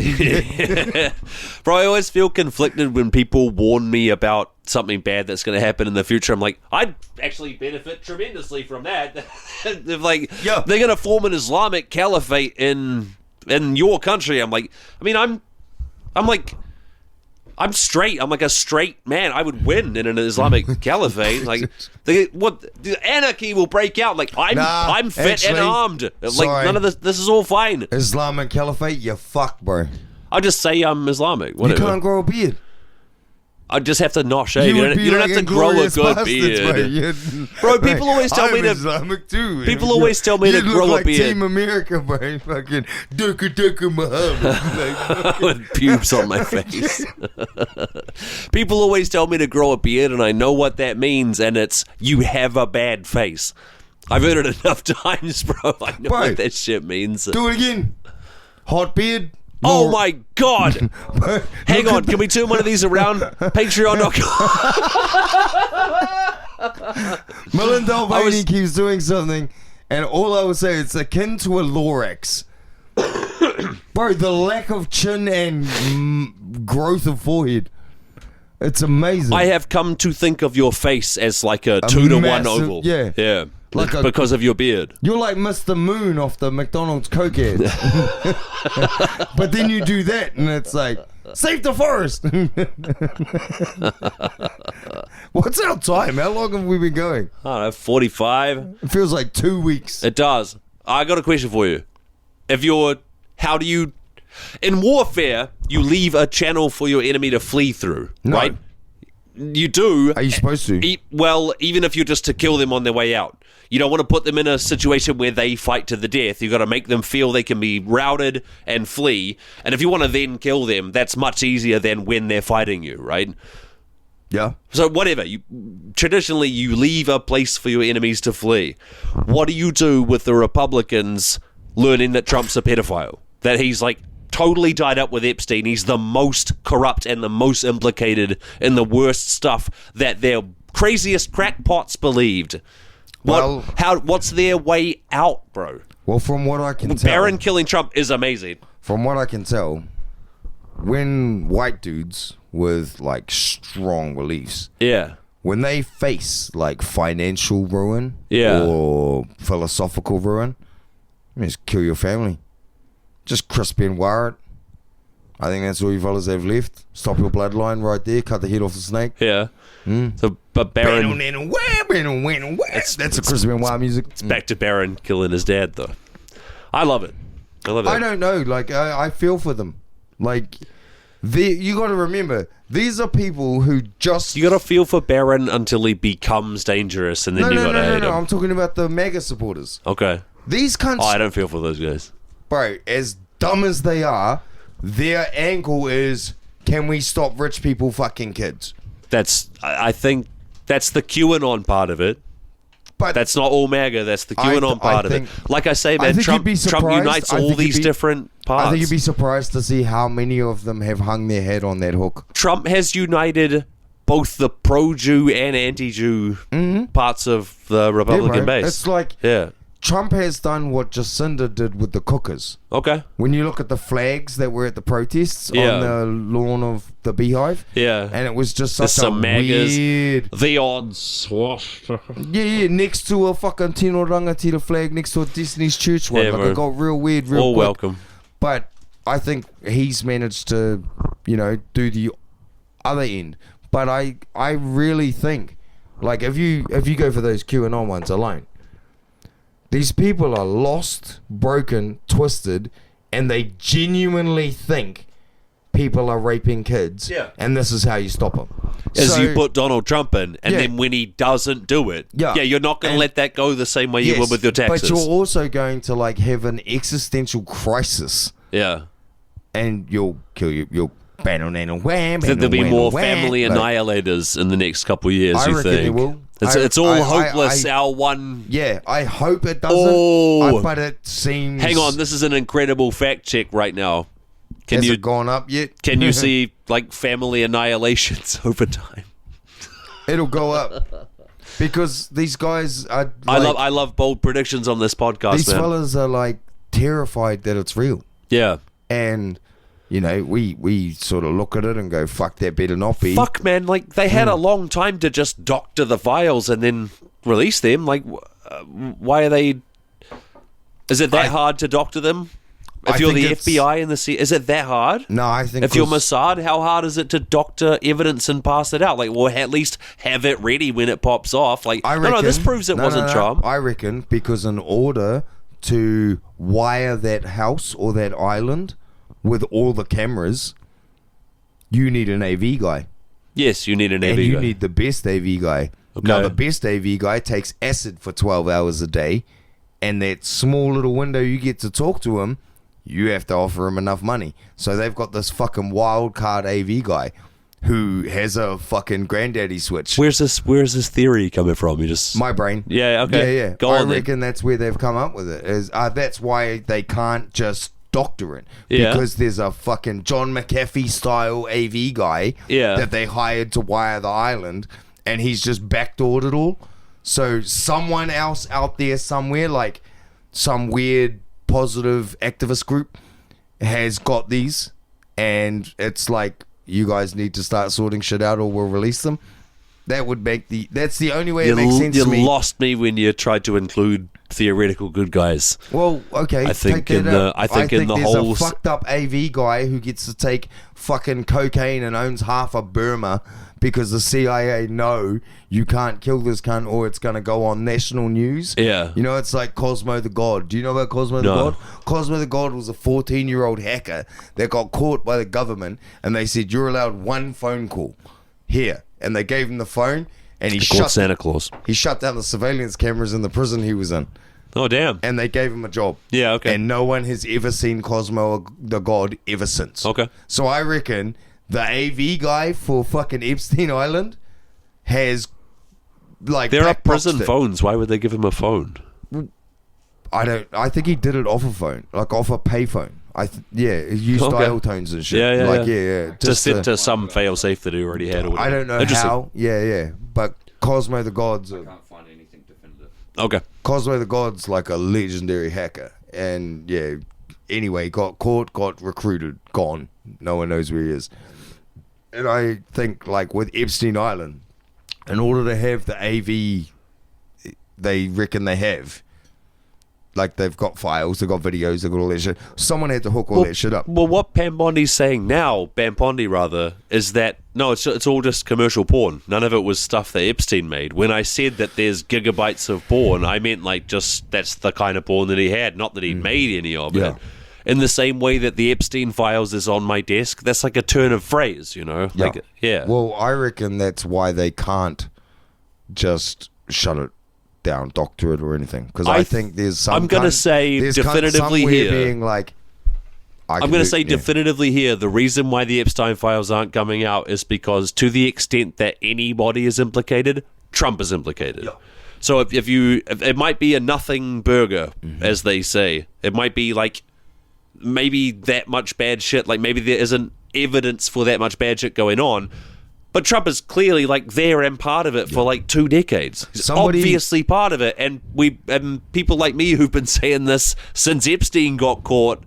Bro, I always feel conflicted when people warn me about something bad that's going to happen in the future. I'm like, I'd actually benefit tremendously from that. They're like, they're going to form an Islamic caliphate in your country. I'm like, I mean, I'm straight. I'm like a straight man. I would win in an Islamic caliphate. Like, the anarchy will break out. Like, I'm fit and armed. Like, none of this is all fine. Islamic caliphate, you fuck, bro. I'll just say I'm Islamic. Whatever. You can't grow a beard. I just have to not shave. You don't have to grow a good beard. Bro, people always tell me to. Islamic too. People always tell me to grow like a beard. Team America, bro. Fucking Duka Muhammad. With pubes on my face. People always tell me to grow a beard, and I know what that means, and it's you have a bad face. I've heard it enough times, bro. I know what that shit means. Do it again. Hot beard. Oh my God! Hang on, can we turn one of these around? Patreon.com. Millen Delvaney keeps doing something, and all I will say, it's akin to a Lorax. Bro, the lack of chin and growth of forehead. It's amazing. I have come to think of your face as like a 2-to-1 oval. Yeah. Yeah. Like because of your beard. You're like Mr. Moon off the McDonald's Coke ad. But then you do that, and it's like, save the forest. What's our time? How long have we been going? I don't know, 45. It feels like 2 weeks. It does. I got a question for you. How do you, in warfare, you leave a channel for your enemy to flee through, right? You do. Are you supposed to? Well, even if you're just to kill them on their way out. You don't want to put them in a situation where they fight to the death. You've got to make them feel they can be routed and flee. And if you want to then kill them, that's much easier than when they're fighting you, right? Yeah. So whatever. Traditionally, you leave a place for your enemies to flee. What do you do with the Republicans learning that Trump's a pedophile? That he's like totally tied up with Epstein. He's the most corrupt and the most implicated in the worst stuff that their craziest crackpots believed. What's their way out, bro? Well, from what I can tell, Barron killing Trump is amazing. From what I can tell, when white dudes with like strong beliefs, when they face like financial ruin, or philosophical ruin, just kill your family. Just crispy and wire it. I think that's all you fellas have left. Stop your bloodline right there. Cut the head off the snake. Yeah. So, but Barron... That's a crispy and wire music. It's back to Barron killing his dad, though. I love it. I don't know. Like, I feel for them. Like, you got to remember, these are people who just... You got to feel for Barron until he becomes dangerous, and then you got to hate him. No, I'm talking about the MAGA supporters. Okay. These cunts... I don't feel for those guys. Bro, as dumb as they are, their angle is, can we stop rich people fucking kids? I think that's the QAnon part of it. But that's not all MAGA. That's the QAnon part of it. Like I say, man, Trump unites all these different parts. I think you'd be surprised to see how many of them have hung their head on that hook. Trump has united both the pro-Jew and anti-Jew parts of the Republican base. It's like... Yeah. Trump has done what Jacinda did with the cookers. Okay. When you look at the flags that were at the protests on the lawn of the Beehive. Yeah. And it was just such a weird... The odds. Yeah, next to a fucking Tino Rangatira flag, next to a Disney's church one. Like, it got real weird real quick. Welcome. But I think he's managed to, do the other end. But I really think, like, if you go for those QAnon ones alone, these people are lost, broken, twisted, and they genuinely think people are raping kids. Yeah. And this is how you stop them. You put Donald Trump in, and then when he doesn't do it, you're not going to let that go the same way you would with your taxes. But you're also going to like have an existential crisis. Yeah. And you'll kill you'll ban on and wham. There'll be more family annihilators in the next couple of years, you think? I reckon there will. It's all hopeless, Yeah, I hope it doesn't, but it seems... Hang on, this is an incredible fact check right now. Has it gone up yet? Can you see, like, family annihilations over time? It'll go up. Because these guys are... I love bold predictions on this podcast, These fellas are, like, terrified that it's real. Yeah. And... we sort of look at it and go, fuck, that better not be. Fuck, man, like, they had a long time to just doctor the vials and then release them. Like, why are they... Is it that hard to doctor them? If you're the FBI and the CIA, is it that hard? No, I think... If you're Mossad, how hard is it to doctor evidence and pass it out? Like, well, at least have it ready when it pops off. Like, no, this proves it wasn't Trump. I reckon, because in order to wire that house or that island... with all the cameras, you need an AV guy. Yes, you need an AV guy. And you need the best AV guy. Okay. Now, the best AV guy takes acid for 12 hours a day, and that small little window you get to talk to him, you have to offer him enough money. So they've got this fucking wild card AV guy who has a fucking granddaddy switch. Where's this theory coming from? My brain. Yeah, okay. Yeah. I reckon that's where they've come up with it. That's why they can't just doctorate Yeah. because there's a fucking John McAfee style AV guy that they hired to wire the island, and he's just backdoored it all. So someone else out there somewhere, like some weird positive activist group, has got these, and it's like, you guys need to start sorting shit out or we'll release them. That's the only way it makes sense to me. You lost me when you tried to include theoretical good guys. Well, okay. I think in the there's whole a fucked up AV guy who gets to take fucking cocaine and owns half of Burma because the CIA know you can't kill this cunt or it's going to go on national news. Yeah. You know, it's like Cosmo the God. Do you know about Cosmo the God? Cosmo the God was a 14-year-old hacker that got caught by the government, and they said, you're allowed one phone call here. And they gave him the phone, and he shut Santa Claus. He shut down the surveillance cameras in the prison he was in. Oh, damn. And they gave him a job. Yeah, okay. And no one has ever seen Cosmo the God ever since. Okay. So I reckon the AV guy for fucking Epstein Island has, like, There are prison blackboxed it. phones. Why would they give him a phone? I think he did it off a phone, like off a payphone. He used Okay. dial tones and shit. Yeah. Just Set to some fail-safe that he already had. Or whatever. I don't know Interesting. how. Yeah. But Cosmo the God's Can't find anything definitive. Okay. Cosmo the God's like a legendary hacker, and anyway, got caught, got recruited, gone. No one knows where he is. And I think, like, with Epstein Island, in order to have the AV they reckon they have, like, they've got files, they've got videos, they've got all that shit. Someone had to hook all that shit up. Well, what Bampondi's saying now, Bampondi rather, is that, no, it's all just commercial porn. None of it was stuff that Epstein made. When I said that there's gigabytes of porn, I meant, like, just that's the kind of porn that he had, not that he made any of it. In the same way that the Epstein files is on my desk, that's like a turn of phrase, you know? Like, yeah. Well, I reckon that's why they can't just shut it down, doctor it or anything, because I think there's some. I'm going to say definitively here. Being like, I'm going to say definitively here, the reason why the Epstein files aren't coming out is because, to the extent that anybody is implicated, Trump is implicated. Yeah. So if it might be a nothing burger, as they say. It might be like maybe that much bad shit. Like maybe there isn't evidence for that much bad shit going on. But Trump is clearly like there and part of it for like 2 decades. He's obviously part of it, and people like me who've been saying this since Epstein got caught.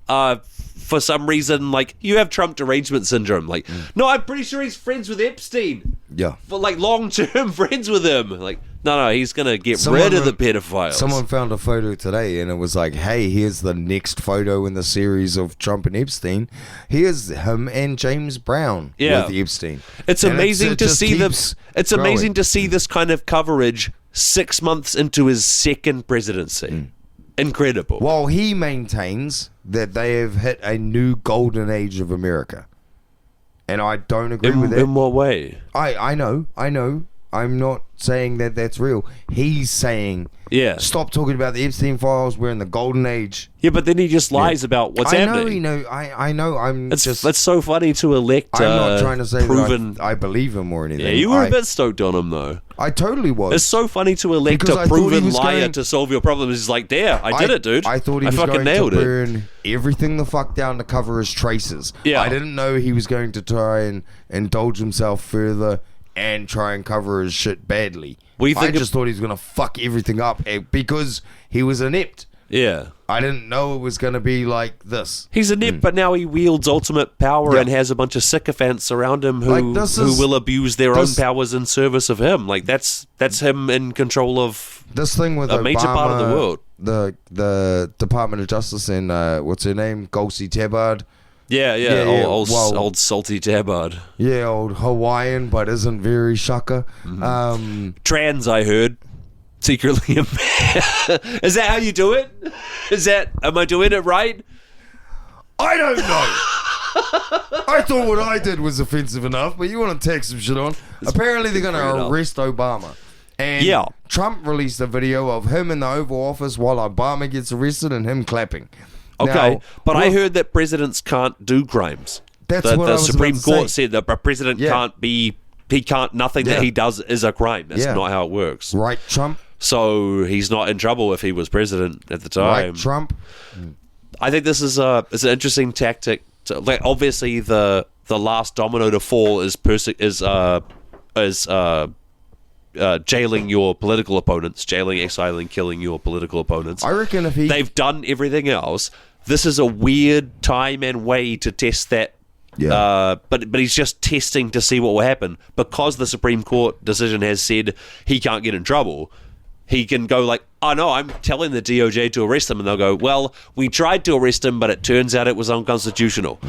For some reason, like, you have Trump derangement syndrome. Like, no, I'm pretty sure he's friends with Epstein. Yeah, for like long-term friends with him. Like, no, he's gonna get rid of the pedophiles. Someone found a photo today, and it was like, hey, here's the next photo in the series of Trump and Epstein. Here's him and James Brown with Epstein. It's amazing to see this. It's amazing to see this kind of coverage 6 months into his second presidency. Incredible. Well, he maintains that they have hit a new golden age of America, and I don't agree with that. In what way? I know. I'm not saying that that's real. He's saying, stop talking about the Epstein files. We're in the golden age. Yeah, but then he just lies about what's happening. I know. That's so funny to elect. I'm not trying to say proven. That I believe him or anything. Yeah, you were a bit stoked on him though. I totally was. It's so funny to elect a proven liar to solve your problems. He's like, there, I did it, dude. I thought he was going to burn everything the fuck down to cover his traces. Yeah. I didn't know he was going to try and indulge himself further and try and cover his shit badly. I just thought he was going to fuck everything up because he was inept. Yeah. I didn't know it was going to be like this. He's inept, but now he wields ultimate power and has a bunch of sycophants around him who will abuse their own powers in service of him. Like, that's him in control of this thing with a major part of the world. The Department of Justice and what's her name? Tulsi Gabbard. Yeah. Old salty tabard. Yeah, old Hawaiian, but isn't very shaka. Trans, I heard. Secretly. Is that how you do it? Am I doing it right? I don't know. I thought what I did was offensive enough, but you want to take some shit on. Apparently they're going to arrest Obama. And Trump released a video of him in the Oval Office while Obama gets arrested and him clapping. Okay, now, but I heard that presidents can't do crimes. That's what the Supreme Court said that a president can't be. He can't. Nothing that he does is a crime. That's not how it works. Right, Trump. So he's not in trouble if he was president at the time. Right, Trump. I think this is it's an interesting tactic. Like, obviously, the last domino to fall is jailing your political opponents, jailing, exiling, killing your political opponents. I reckon if they've done everything else, this is a weird time and way to test that. Yeah. But he's just testing to see what will happen, because the Supreme Court decision has said he can't get in trouble. He can go like, oh no, I'm telling the DOJ to arrest him, and they'll go, well, we tried to arrest him, but it turns out it was unconstitutional.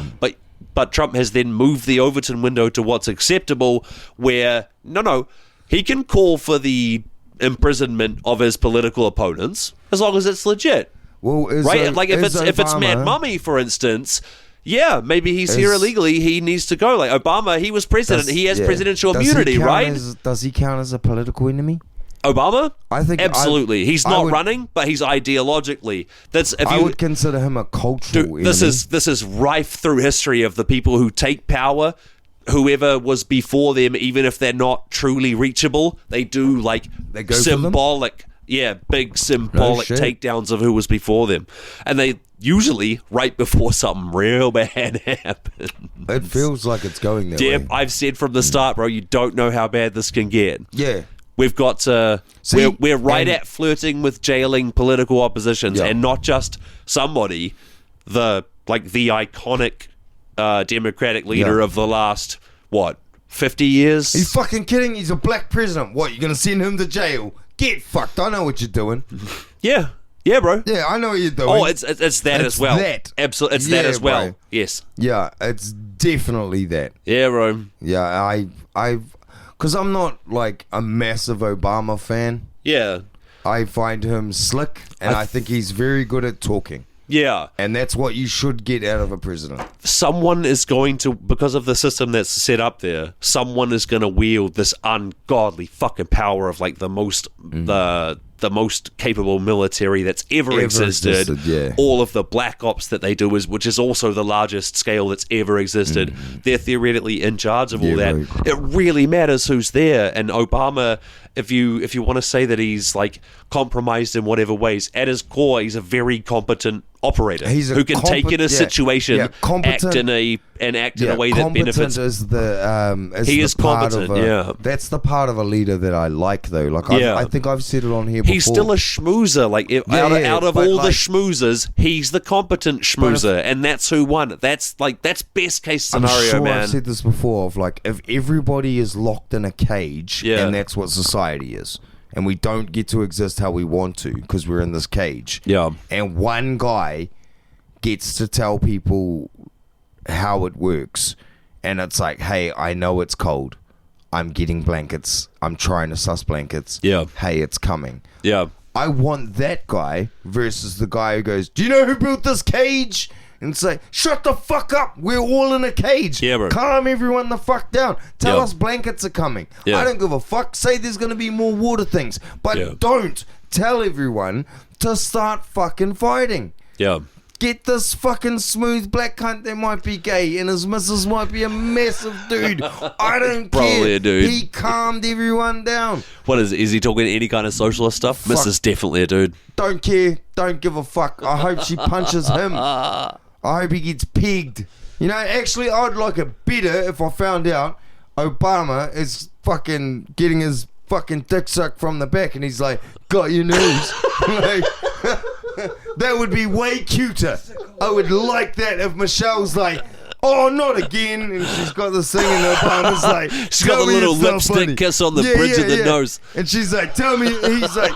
But Trump has then moved the Overton window to what's acceptable, where no, he can call for the imprisonment of his political opponents as long as it's legit. Well, right? Like if it's Mad Mummy, for instance, yeah, maybe he's here illegally. He needs to go. Like Obama, he was president. He has presidential immunity, right? Does he count as a political enemy? Obama? I think absolutely. He's not running, but he's ideologically. I would consider him a cultural enemy. This is rife through history of the people who take power. Whoever was before them, even if they're not truly reachable, they do they go symbolic, big symbolic takedowns of who was before them, and they usually right before something real bad happens. It feels like it's going there. Yeah, I've said from the start, bro. You don't know how bad this can get. Yeah. We've got to. We're right at flirting with jailing political oppositions, and not just somebody, the iconic Democratic leader of the last 50 years. Are you fucking kidding? He's a black president. What? You're gonna send him to jail? Get fucked! I know what you're doing. Yeah, bro. Yeah, I know what you're doing. Oh, it's that as well. Absolutely, it's that as well. Bro. Yes. Yeah, it's definitely that. Yeah, bro. Yeah, because I'm not like a massive Obama fan. Yeah. I find him slick, and I think he's very good at talking. Yeah. And that's what you should get out of a president. Someone is going to, because of the system that's set up there, someone is going to wield this ungodly fucking power of like the most capable military that's ever existed. All of the black ops that they do which is also the largest scale that's ever existed. They're theoretically in charge of all that. It really matters who's there. And Obama, if you want to say that he's like compromised in whatever ways, at his core he's a very competent operator who can take in a situation, act in a way that benefits. Is the he is competent. That's the part of a leader that I like, though. Like I think I've said it on here before. He's still a schmoozer. Like out of all the schmoozers, he's the competent schmoozer, and that's who won. That's best case scenario, I'm sure man. I've said this before. Of like, if everybody is locked in a cage, and that's what society is. And we don't get to exist how we want to because we're in this cage. Yeah. And one guy gets to tell people how it works. And it's like, hey, I know it's cold. I'm getting blankets. I'm trying to suss blankets. Yeah. Hey, it's coming. Yeah. I want that guy versus the guy who goes, do you know who built this cage? And say, shut the fuck up. We're all in a cage. Yeah, bro. Calm everyone the fuck down. Tell us blankets are coming. Yeah. I don't give a fuck. Say there's going to be more water things. But don't tell everyone to start fucking fighting. Yeah. Get this fucking smooth black cunt that might be gay and his missus might be a massive dude. I don't Probably care. A dude. He calmed everyone down. What is he talking any kind of socialist stuff? Mrs. Definitely a dude. Don't care. Don't give a fuck. I hope she punches him. I hope he gets pegged. You know, actually, I'd like it better if I found out Obama is fucking getting his fucking dick sucked from the back and he's like, got your news. Like, that would be way cuter. I would like that if Michelle's like, oh, not again. And she's got this thing and Obama's like, she's got the little lipstick kiss on the bridge of the nose. And she's like, tell me. He's like,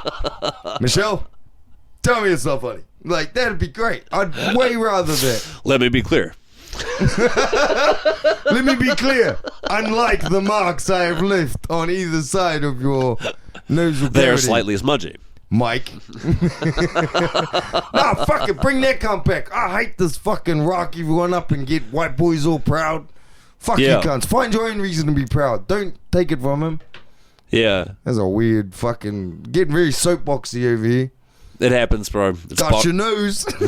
Michelle, tell me it's not funny. Like, that'd be great. I'd way rather that. Let me be clear. Let me be clear. Unlike the marks I have left on either side of your nasal cavity. They are slightly smudgy. Mike. Nah, fuck it. Bring that cunt back. I hate this fucking rock everyone up and get white boys all proud. Fuck you cunts. Find your own reason to be proud. Don't take it from him. Yeah. That's a weird fucking... Getting very soapboxy over here. It happens, bro. It's Got your nose. That's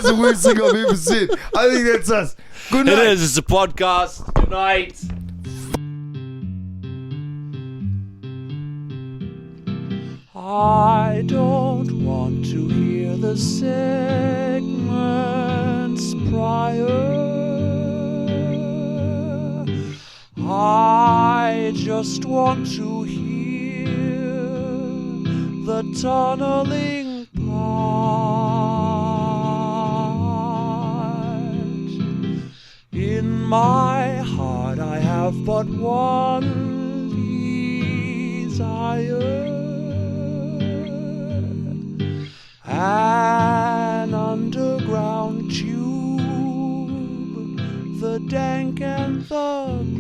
the worst thing I've ever said. I think that's us. Good night. It is. It's a podcast. Good night. I don't want to hear the segments prior. I just want to hear the tunneling part. In my heart I have but one desire. An underground tube, the dank and the